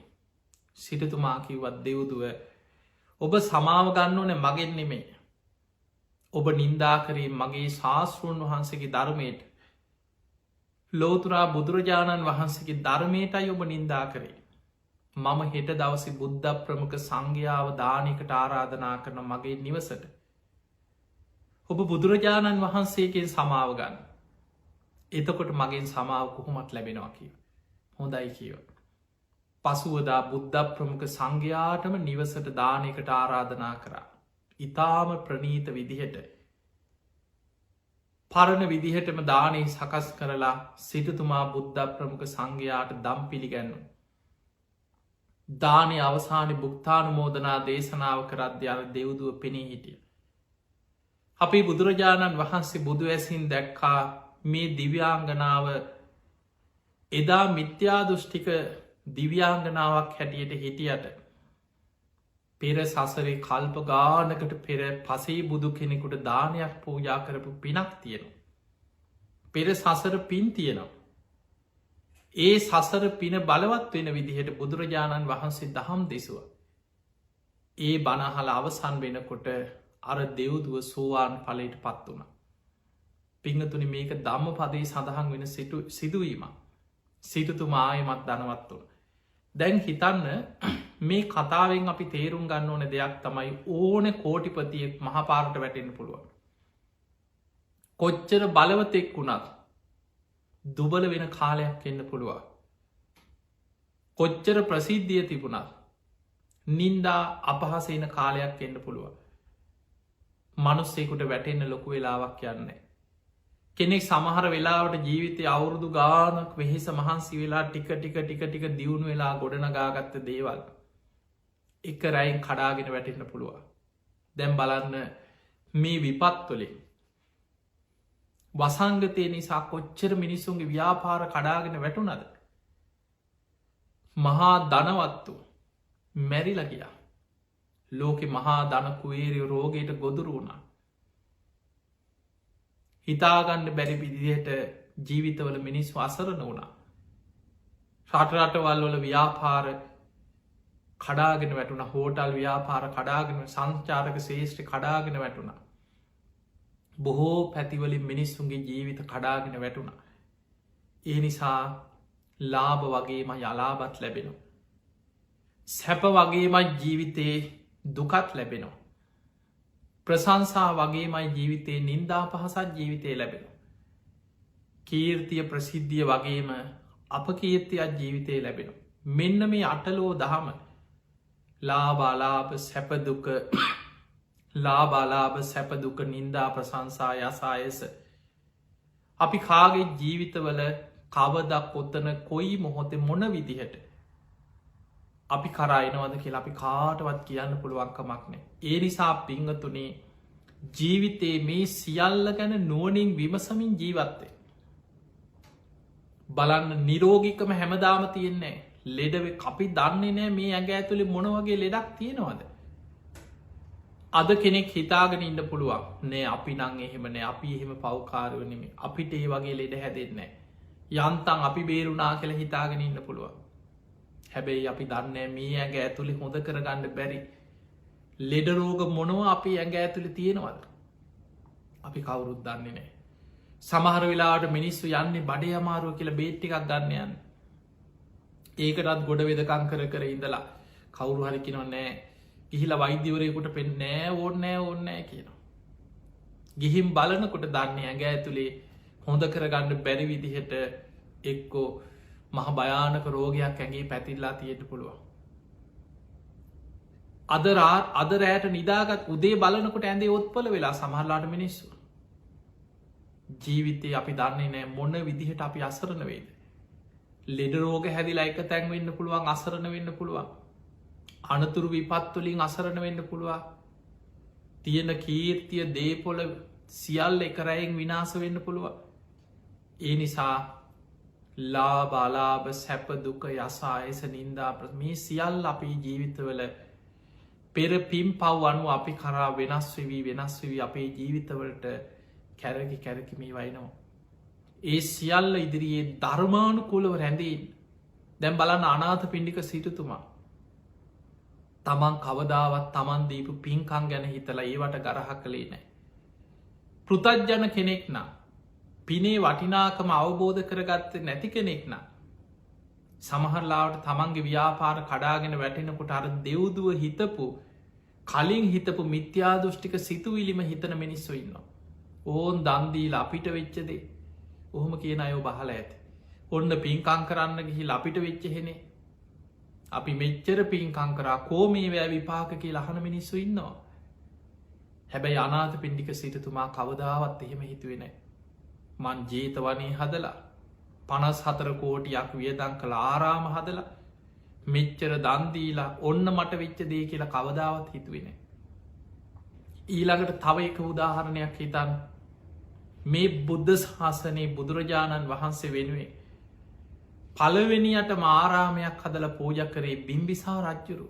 [SPEAKER 1] සිටතුමා කිව්වත් දෙව්දුව ඔබ සමාව ගන්න ඕන මගෙන් නෙමේ. ඔබ නින්දාකරේ මගේ ශාස්තෘන් වහන්සේගේ ධර්මයට ලෝතුරා බුදුරජාණන් වහන්සේගේ ධර්මයටයි ඔබ නින්දා කරේ. මම හෙට දවසි බුද්ධ ප්‍රමුඛ සංඝ්‍යාව දානකට ආරාධනා කරන මගේ නිවසට. ඔබ බුදුරජාණන් වහන්සේකෙන් සමාව ගන්න. එතකොට මගෙන් සමාව කොහොමත් ලැබෙනවා කිය. හොඳයි කියව. පසුවදා බුද්ධ ප්‍රමුඛ සංඝයාටම නිවසට දානකට ආරාධනා කරා. ඉතාම ප්‍රනීත විදිහට පරණ විදිහටම දානය සකස් කරලා සිටතුමා බුද්ධ ප්‍රමුඛ සංඝයාට දම් පිළිගැන්නු. දානය අවසානය බුක්තානුමෝදනා දේශනාව කරද්‍ය අර දෙව්දුව පෙනී හිටිය. අපි බුදුරජාණන් වහන්සේ බුදු ඇසින් දැක්කා මේ දිව්‍යාංගනාව එදා මිත්‍යා දෘෂ්ටික දිව්‍යාංගනාවක් හැටියට හිටියට පෙර සසරේ කල්ප ගානකට පෙර පසේ බුදු කෙනෙකුට දානයක් පූජා කරපු පිනක් තියෙනවා. පෙර සසර පින් තියෙනවා. ඒ සසර පින බලවත් වෙන විදිහට බුදුරජාණන් වහන්සේ දහම් දෙසුව. ඒ බණහල අවසන් වෙනකොට අර දෙව්දුව සෝවාන් පලට පත් වුණ. පිංහතුනි මේක දම්ම පදේ සඳහන් වෙන සිදුවීම. සිටතුමා ආයමත් දනවත් වුණ. දැන් හිතන්න මේ කතාවෙන් අපි තේරුම් ගන්න ඕන දෙයක් තමයි ඕන කෝටිපතියෙක් මහපාරට වැටෙන් පුළුවන්. කොච්චර බලවතෙක් වුණත් දුබල වෙන කාලයක් එන්න පුළුවන්. කොච්චර ප්‍රසිද්ධිය තිබුණත් නින්දා අපහසේන කාලයක් එන්න පුළුවන්. මනුස්සෙකුට වැටෙන්න ලොකු වෙලාවක් යන්නේ. කෙනෙක් සමහර වෙලාවට ජීවිතය අවුරුදු ගානක් වෙහෙස මහන්සි වෙලා ටික ටික දියුණු වෙලා ගොඩනගාගත්ත දේවල් එක රැයින් කඩාගෙන වැටෙන්න පුළුවන්. දැම් බලන්න මේ විපත්වලින් වසංගතය නිසා කොච්චර මිනිස්සුන්ගේ ව්‍යාපාර කඩාගෙන වැටුනද. මහා ධනවත්තු මැරිල ගියා. ලෝකෙ මහා ධනකුවේරය රෝගයට ගොදුරු වුණා. හිතාගන්න බැරි විදිහට ජීවිතවල මිනිස්සු අසරණ වුණා. රටරටවල් වල ව්‍යාපාර කඩාගෙන වැටුන හෝටල් ව්‍යාපාර කඩාගෙන සංචාරක ශේෂ්ඨ කඩාගෙන වැටුණ. බොහෝ පැතිවලින් මිනිස්සුන්ගේ ජීවිත කඩාගෙන වැටුණ. ඒ නිසා ලාභ වගේම යලාබත් ලැබෙනවා. සැප වගේමයි ජීවිතයේ දුකත් ලැබෙනවා. ප්‍රසංසා වගේමයි ජීවිතයේ නින්දා පහසත් ජීවිතය ලැබෙන. කීර්තිය ප්‍රසිද්ධිය වගේම අප කීර්තියක් ජීවිතය ලැබෙන. මෙන්න මේ අටලෝ දහම ලාබාලාභ සැපදුක ලාබාලාභ සැපදුක නින්දා ප්‍රසංසා යසායස අපි කාගේ ජීවිතවල කවදක් ඔත්තන කොයි මොහොතේ මොන විදිහට අපි කරයිනවද කියලා අපි කාටවත් කියන්න පුළුවන්කමක්නේ. ඒ නිසා පිංහතුනේ ජීවිතයේ මේ සියල්ල ගැන නුවනින් විමසමින් ජීවත්තේ. බලන්න නිරෝගිකම හැමදාම තියෙන්නේ ලෙඩව අපි දන්නේ නෑ මේ ඇඟ ඇතුළි මොනවගේ ලෙඩක් තියෙනවද. අද කෙනෙක් හිතාගෙන ඉන්න පුළුවන් නෑ අපි නං එහෙමනෑ අපි එහෙම පවකාරවනීම අපිට ඒ වගේ ලෙඩ හැදෙන්නේ. යන්තන් අපි බේරුණා කියලා හිතාගෙන ඉන්න පුළුවන්. හැබැයි අපි දන්නේ මේ ඇඟ ඇතුළි හොඳ කරගන්න බැරි ලෙඩරෝග මොනව අපි ඇඟ ඇතුළි තියෙනවද. අපි කවුරුත් දන්නේ නෑ. සමහර වෙලාට මිනිස්සු යන්නේ බඩේ අමාරුව කියලා බේට්ටිකක් ගන්නයන්. ඒකටත් ගොඩ වෙදකං කර ඉඳලා කවුරු හරිකිනො නෑ ගිහිල වෛද්‍යවරයකුට පෙන් නෑ ඕන්නෑ ඕන්නෑ කියනවා. ගිහිම් බලනකොට දන්නේ ඇඟ ඇතුළේ හොඳ කරගන්න බැරි විදිහට එක්කෝ මහ භයානක රෝගයක් ඇගේ පැතිල්ලා තියෙට පුළුවන්. අද රෑට නිදාගත් උදේ බලනකොට ඇඳේ ඔත්පල වෙලා සමහරලාට මිනිස්සු. ජීවිතය අපි දන්නේ නෑ මොන්න විදිහට අපි අසරණ වේද. ලෙඩ රෝග හැදිලා එක තැන් වෙන්න පුළුවන් අසරණ වෙන්න පුළුවන්. අනතුරු විපත්තුලින් අසරණ වෙන්න පුළුවන්. තියෙන කීර්තිය දේපොල සියල් එකරයෙන් විනාස වෙන්න පුළුවන්. ඒ නිසා ලාබාලාභ සැපදුක යසායස නින්දා මේ සියල් අපි ජීවිතවල පෙර පිම් පව් අනු අපි කරා වෙනස් වී අපේ ජීවිතවලට කැරකි මේ වයිනවා. ඒ සියල්ල ඉදිරියේ ධර්මානු කුලව රැඳීන් දැම් බලන්න අනාත පිණ්ඩික සිටතුමා තමන් කවදාවත් තමන් දීපු පින්කං ගැන හිතලා ඒවට ගරහ කළේ නෑ. පෘතජ්ජන කෙනෙක් නම් පිනේ වටිනාකම අවබෝධ කරගත්ත නැති කෙනෙක් නම් සමහරලාවට තමන්ගේ ව්‍යාපාර කඩාගෙන වැටෙනකොට අර දෙව්දුව හිතපු කලින් හිතපු මිත්‍යාදෘෂ්ටික සිතුවිලිම හිතන මිනිස්සු ඉන්නවා. ඕන් දන්දීල අපිට වෙච්චදේ ඔහොම කියන අයෝ බහල ඇති. ඔන්න පින්කං කරන්න ගිහි අපිට වෙච්චහෙනේ අපි මෙච්චර පින්කං කරා කෝමේ වෑ විපාක කිය ලහන මිනිස්සු ඉන්නවා. හැබැයි අනාත පිණ්ඩික සිටතුමා කවදාවත් එහෙම හිතුවෙනෑ. මන් ජේතවනී හදලා 54 කෝටියක් වියදං කළ ආරාම හදලා මෙච්චර දන්දීලා ඔන්න මට වෙච්ච දේ කියලා කවදාවත් හිතුවෙන. ඊළඟට තව එක උදාහරණයක් හිතන් මේ බුද්ධ ශාසනයේ බුදුරජාණන් වහන්සේ වෙනුවේ පළවෙනියට ආරාමයක් හදල පූජ කරේ බිම්බිසා රජ්ජුරු.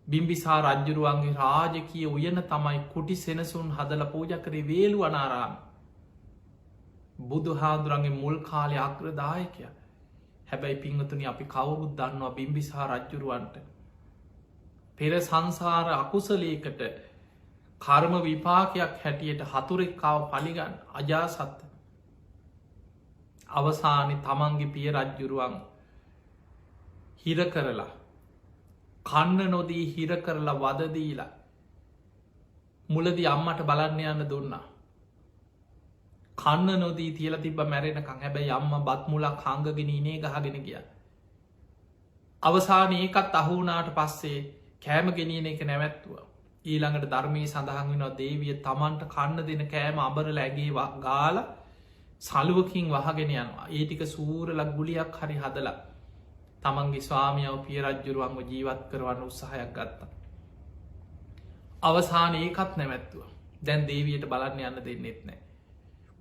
[SPEAKER 1] බිම්බිසා රජ්ජුරුවන්ගේ රාජකය උයන තමයි කුටි සෙනසුන් හදල පූජ කරේ වේලු අනාරාම. බුදු හාදුරන්ගේ මුල් කාලය අග්‍රදායකය. හැබැයි පිංහතුනි අපි කවුරුත් දන්නවා බිම්බිසා රජ්ජුරුවන්ට පෙර සංසාර අකුසලයකට කර්ම විපාකයක් හැටියට හතුරෙක්කාව පලිගන්න අජාසත්ත අවසානි තමන්ගේ පිය රජ්ජුරුවන් හිර කරලා කන්න නොදී හිර කරලා වදදීලා මුලදී අම්මට බලන්න යන්න දුන්නා. කන්න නොදී තියල තිබ මැරෙනකං හැබැයි අම්ම බත් මුලක් හංගගෙන ඉනේ ගහගෙන ගිය. අවසාන ඒකත් අහුනාට පස්සේ කෑම ගෙනියන එක නැවැත්තුව. ඊළඟට ධර්මී සඳහන් වෙනවා දේවිය තමන්ට කන්න දෙන කෑම අබරල ඇගේ ගාල සලුවකින් වහගෙන යනවා. ඒටික සූරලක් ගුලියක් හරි හදලා තමන්ගේ ස්වාමියාව පිය රජ්ජුරුවන්ව ජීවත් කරවන්න උත්සාහයක් ගත්තා. අවසාන ඒකත් නැවැත්තුව. දැන් දේවියට බලන්න යන්න දෙන්නෙත් නෑ.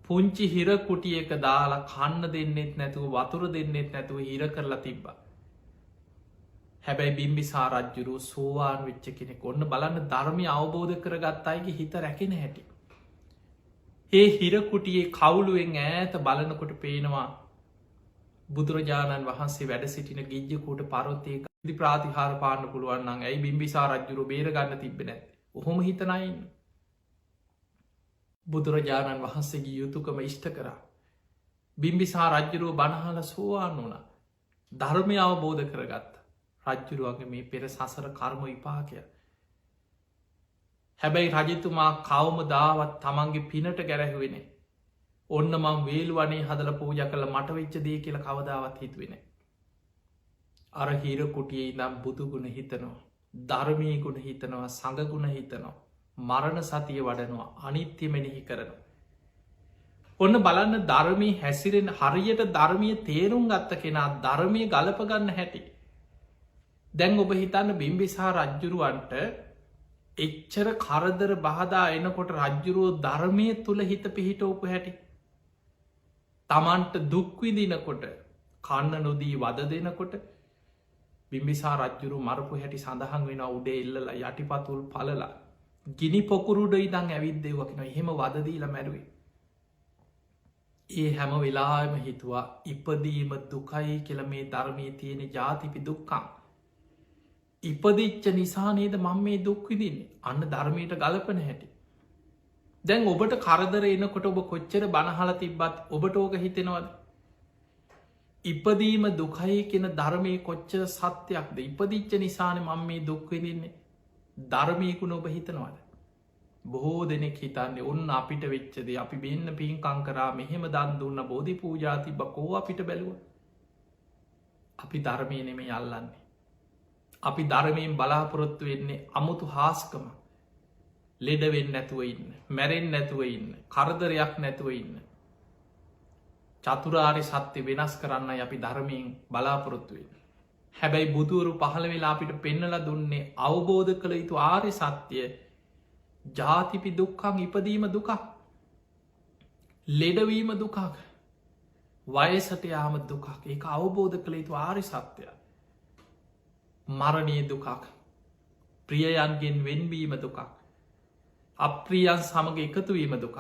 [SPEAKER 1] පුංචි හිර කුටියක දාලා කන්න දෙන්නෙත් නැතුව වතුර දෙන්නෙත් නැතුව හිර කරලා තිබ්බා. හැබැයි බිම්බිසා රජ්ජුරුව සෝවාන් වෙච්ච කෙනෙක් ඔන්න බලන්න ධර්මය අවබෝධ කරගත් අයගේ හිත රැකෙන හැටි. ඒ හිරකුටියේ කවුලුවෙන් ඈත බලනකොට පේනවා බුදුරජාණන් වහන්සේ වැඩ සිටින ගිජ්ජකූට පරොත්තේ දි ප්‍රාතිහාර පාන්න පුළුවන්න්න ඇයි බිම්බිසා රජ්ජුරු බේරගන්න තිබෙන ඔහොම හිතනයින්න. බුදුරජාණන් වහන්සේගේ යුතුකම ඉෂ්ට කරා. බිම්බිසා රජ්ජුරුව බණහල සෝවාන් වුණා. ධර්මය අවබෝධ කරගත්ත රජ්ජුරුවන්ගේ මේ පෙර සසර කර්ම විපාකය. හැබැයි රජතුමා කවම දාවත් තමන්ගේ පිනට ගැරැහුවෙන. ඔන්න මං වේල්වනේ හදල පූජ කළ මට වෙච්චදේ කියල කවදාවත් හිතුවෙන. අර හිර කුටියේ නම් බුදුගුණ හිතනවා. ධර්මී ගුණ හිතනවා සඟගුණ හිතනවා. මරණ සතිය වඩනවා අනිත්‍ය මෙනෙහි කරනවා. ඔන්න බලන්න ධර්මී හැසිරෙන් හරියට ධර්මය තේරුම් ගත්ත කෙනා ධර්මය ගලපගන්න හැටි. දැන් ඔබ හිතන්න බිම්බිසා රජ්ජුරුවන්ට එච්චර කරදර බහදා එනකොට රජ්ජුරුවෝ ධර්මය තුළ හිත පිහිට ඔපු හැටි. තමන්ට දුක්විදිනකොට කන්න නොදී වද දෙනකොට බිම්බිසා රජ්ජුරු මරපු හැටි සඳහන් වෙන උඩේ එල්ලලා යටිපතුල් පලලා ගිනි පොකුරුඩ ඉදං ඇවිද්දේවකෙන එහෙම වදදීල මැරුවේ. ඒ හැම වෙලාම හිතුවා ඉපදීම දුකයි කියල මේ ධර්මය තියෙන ජාතිපි දුක්කම්. ඉපදිච්ච නිසානේද මං මේ දුක්විදින්නේ අන්න ධර්මයට ගලපන හැටි. දැන් ඔබට කරදර එනකොට ඔබ කොච්චර බණහල තිබ්බත් ඔබට ඕක හිතෙනවද. ඉපදීම දුකයි කියෙන ධර්මය කොච්චර සත්‍යයක්ද ඉපදිච්ච නිසාන මං මේ දුක්විදින්නේ ධර්මයකුණ ඔබ හිතනවද. බොහෝ දෙනෙක් හිතන්නේ ඔන්න අපිට වෙච්චද අපි බෙන්න පින්කං කරා මෙහෙම දන් දුන්න බෝධි පූජාති බකෝ අපිට බැලුව. අපි ධර්මය නෙමේ අල්ලන්නේ. අපි ධර්මයෙන් බලාපොරොත්තු වෙන්නේ අමුතු හාස්කම ලෙඩවෙන්න නැතුව ඉන්න මැරෙන් නැතුව ඉන්න කරදරයක් නැතුව ඉන්න. චතුරාරි සත්‍ය වෙනස් කරන්න අපි ධර්මයෙන් බලාපොරොත්තුවෙන්. හැබැයි බුදුවරු පහළ වෙලා අපිට පෙන්නල දුන්නේ අවබෝධ කළ යුතු ආරි සත්‍යය ජාතිපි දුක්කං ඉපදීම දුකක් ලෙඩවීම දුකක් වයසට යාම දුකක් ඒ අවබෝධ කළ යුතු ආරි සත්‍යය. මරණය දුකක් ප්‍රියයන්ගෙන් වෙන්වීම දුකක් අප්‍රියන් සමඟ එකතුවීම දුකක්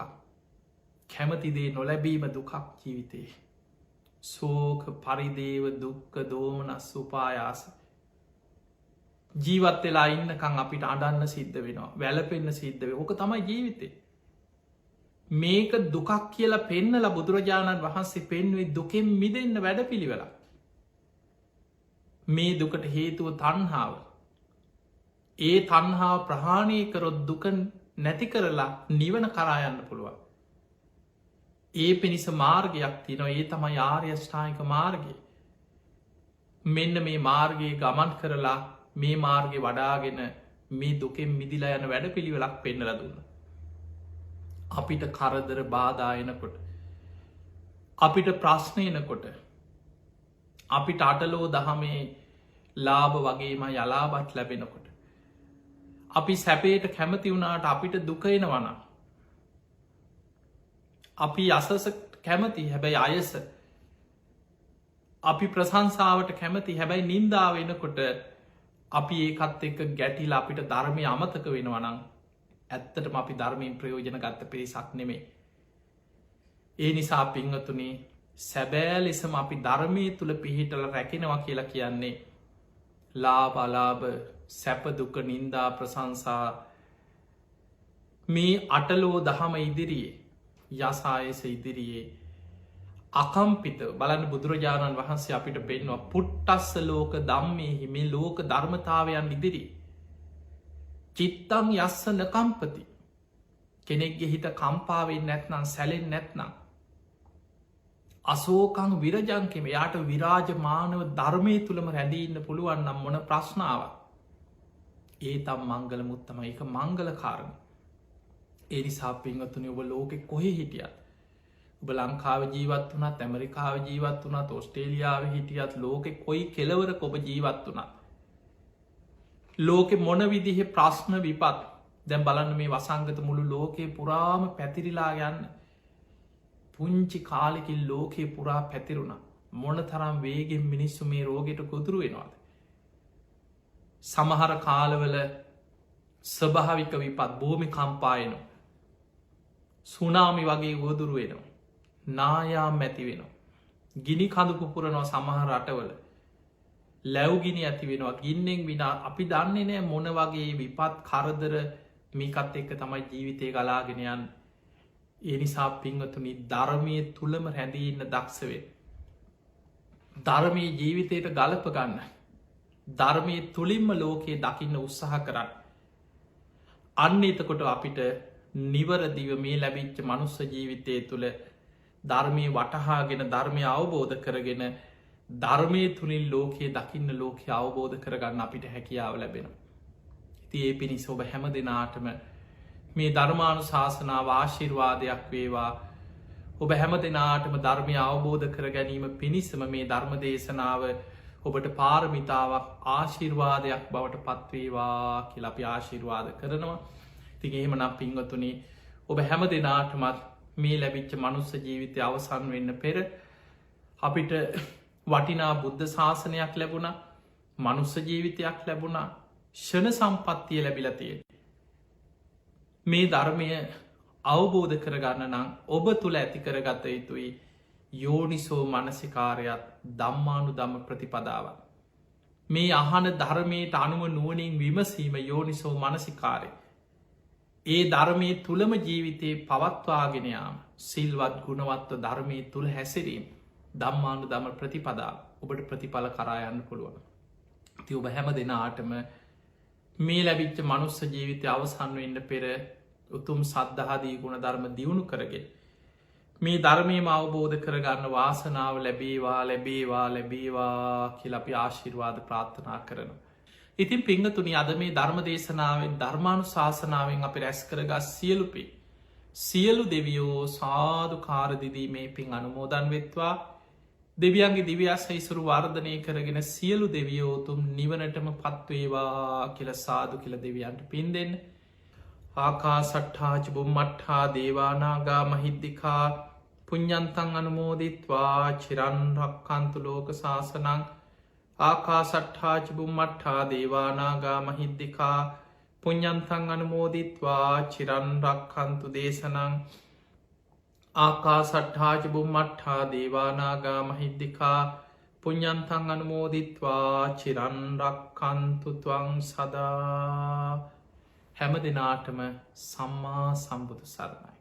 [SPEAKER 1] කැමතිදේ නොලැබීම දුකක් ජීවිතේ සෝක පරිදේව දුක්ක දෝමනස් උපායාස ජීවත් වෙලා ඉන්නකං අපිට අඩන්න සිද්ධ වෙනවා වැලපෙන්න්න සිද්ධව ඕක තමයි ජීවිතේ මේක දුකක් කියලා පෙන්නල බුදුරජාණන් වහන්සේ පෙන්වේ දුකෙන් මිදන්න වැඩ පිළිවෙලා මේ දුකට හේතුව තන්හාාව ඒ තන්හාාව ප්‍රහාණය කරොත් දුක නැති කරලා නිවන කරායන්න පුළුවන් ඒ පිණිස මාර්ගයක් තිනවා ඒ තම යාර්යෂ්ඨායික මාර්ගය මෙන්න මේ මාර්ගයේ ගමන් කරලා මේ මාර්ගය වඩාගෙන මේ දුකෙන් මිදිලා යන වැඩ පිළිවෙලක් පෙන්නල දුන්න අපිට කරදර බාධායනකොට අපිට ප්‍රශ්නයනකොට අපිට අටලෝ දහමේ ලාභ වගේම යලාබත් ලැබෙනකොට. අපි සැපේට කැමති වුණාට අපිට දුකයෙන වන. අපි අසස කැමති හැබැයි අයස අපි ප්‍රසංසාවට කැමති හැබැයි නින්දා වෙනකොට අපි ඒකත් එක්ක ගැටිල අපිට ධර්මය අමතක වෙනවනං ඇත්තටම අපි ධර්මයෙන් ප්‍රයෝජන ගත්ත පිරිසක් නෙමේ. ඒ නිසා පිංහතුනේ සැබෑ ලෙසම අපි ධර්මය තුළ පිහිටල රැකෙනවා කියලා කියන්නේ ලාබලාබ සැපදුක නින්දා ප්‍රසංසා මේ අටලෝ දහම ඉදිරියේ යසායස ඉදිරියේ අකම්පිත බලන්න බුදුරජාණන් වහන්සේ අපිට පෙන්වා පුට්ටස්ස ලෝක දම්මෙහි මේ ලෝක ධර්මතාවයන් ඉදිරි චිත්තං යස්ස නකම්පති කෙනෙක්ගේ හිත කම්පාවෙන් නැත්නම් සැලෙන් නැත්නම් අසෝකං විරජංකෙම යාට විරාජමානව ධර්මය තුළම රැඳීන්න පුළුවන්නම් මොන ප්‍රශ්නාව ඒ තම් මංගල මුත්තම එක මංගල කාරණ එනිසා පිංහතුනි ඔබ ලෝකෙ කොහෙ හිටියත් ඔබ ලංකාව ජීවත් වනත් ඇමරිකාව ජීවත් වනත් ඔස්ට්‍රේලියාව හිටියත් ලෝකෙ කොයි කෙලවර කොබ ජීවත් වනත් ලෝකෙ මොන විදිහෙ ප්‍රශ්න විපත් දැම් බලන්න මේ වසංගත මුළු ලෝකයේ පුරාම පැතිරිලා යන්න පුංචි කාලෙකින් ලෝකයේ පුරා පැතිරුණ මොන තරම් වේගෙන් මිනිස්සු මේ රෝගයට ගොදුරු වෙනවාද. සමහර කාලවල ස්වභාවික විපත් භූමි කම්පායනු සුනාමි වගේ ගෝදුරු වෙනවා. නායාම් ඇති වෙනවා. ගිනි කඳු පුපුරනවා සමහර රටවල ලැව්ගිනි ඇති වෙනවා ගින්නෙන් විනා අපි දන්නේ නෑ මොන වගේ විපත් කරදර මේකත් එක්ක තමයි ජීවිතය ගලාගෙනයන්. ඒ නිසා පිංහතුනි ධර්මය තුළම රැඳීන්න දක්ෂවේ. ධර්මය ජීවිතයට ගලප ගන්න. ධර්මය තුළින්ම ලෝකයේ දකින්න උත්සාහ කරන්න. අන්න එතකොට අපිට නිවරදිව මේ ලැබිච්ච මනුස්ස ජීවිතය තුළ ධර්මය වටහාගෙන ධර්මය අවබෝධ කරගෙන ධර්මය තුළින් ලෝකයේ දකින්න ලෝකය අවබෝධ කරගන්න අපිට හැකියාව ලැබෙන. ඉති ඒ පිණිස ඔබ හැම දෙනාටම මේ ධර්මානු ශාසනාව ආශිර්වාදයක් වේවා. ඔබ හැම දෙනාටම ධර්මය අවබෝධ කර ගැනීම පිණිසම මේ ධර්ම දේශනාව ඔබට පාරමිතාවක් ආශිර්වාදයක් බවට පත්වේවා කියලා අපි ආශිර්වාද කරනවා. ඉතින් එහෙම නම් පින්වතුනි ඔබ හැම දෙනාටමත් මේ ලැබිච්ච මනුස්ස ජීවිතය අවසන් වෙන්න පෙර අපිට වටිනා බුද්ධ ශාසනයක් ලැබුණ මනුස්ස ජීවිතයක් ලැබුණා ෂණ සම්පත්තිය ලැබිලතිය. මේ ධර්මය අවබෝධ කරගන්න නම් ඔබ තුළ ඇති කරගත යුතුයි යෝනිසෝ මනසිකාරයක් දම්මානු දම්ම ප්‍රතිපදාව. මේ අහන ධර්මයට අනුව නුවනින් විමසීම යෝනිසෝ මනසිකාරය. ඒ ධර්මය තුළම ජීවිතයේ පවත්වාගෙනයාම සිල්වත් ගුණවත්ව ධර්මය තුළ හැසිරීම දම්මානු දම ප්‍රතිපදාව ඔබට ප්‍රතිඵල කරායන්න පුළුවන්. ති ඔබ හැම දෙනාටම මේ ලැබිච්ච මනුස්ස ජීවිතය අවසන් වෙන්න පෙර උතුම් සද්ධහාදී ගුණ ධර්ම දියුණු කරගෙන. මේ ධර්මයම අවබෝධ කරගන්න වාසනාව ලැබේවා ලැබේවා ලැබේවා කියලපි ආශිර්වාද ප්‍රාර්ථනා කරන. ඉතින් පිංහතුනි අද මේ ධර්ම දේශනාවෙන් ධර්මානු ශාසනාවෙන් අපි රැස් කරගත් සියලුපේ. සියලු දෙවියෝ සාධු කාරදිදී මේ පින් අනුමෝදන් වෙත්වා දෙවියන්ගේ දිව්‍යස් ඉසුරු වර්ධනය කරගෙන සියලු දෙවියෝතුම් නිවනටම පත්වේවා කියල සාදු කියල දෙවියන්ට පින් දෙන්න. ආකා සට්හාච බුම්මට්හා දේවානාගා මහිද්දිකා පුඤ්ඥන්තන් අනුමෝදිත්වා චිරන්රක්කන්තු ලෝක ශාසනං ආකා සට්හාච බුම්මට්හා දේවානාගා මහිද්දිකා පුඤ්ඥන්තන් අනුමෝදිත්වා චිරන්රක්කන්තු දේශනං ආකා සට්හාච බුම්මට්හා දේවානාගා මහිද්දිකා පුඤ්ඥන්තන් අනුමෝදිත්වා චිරන්රක්කන්තුතුවං සදා හැම දෙනාටම සම්මා සම්බුදු සරණයි.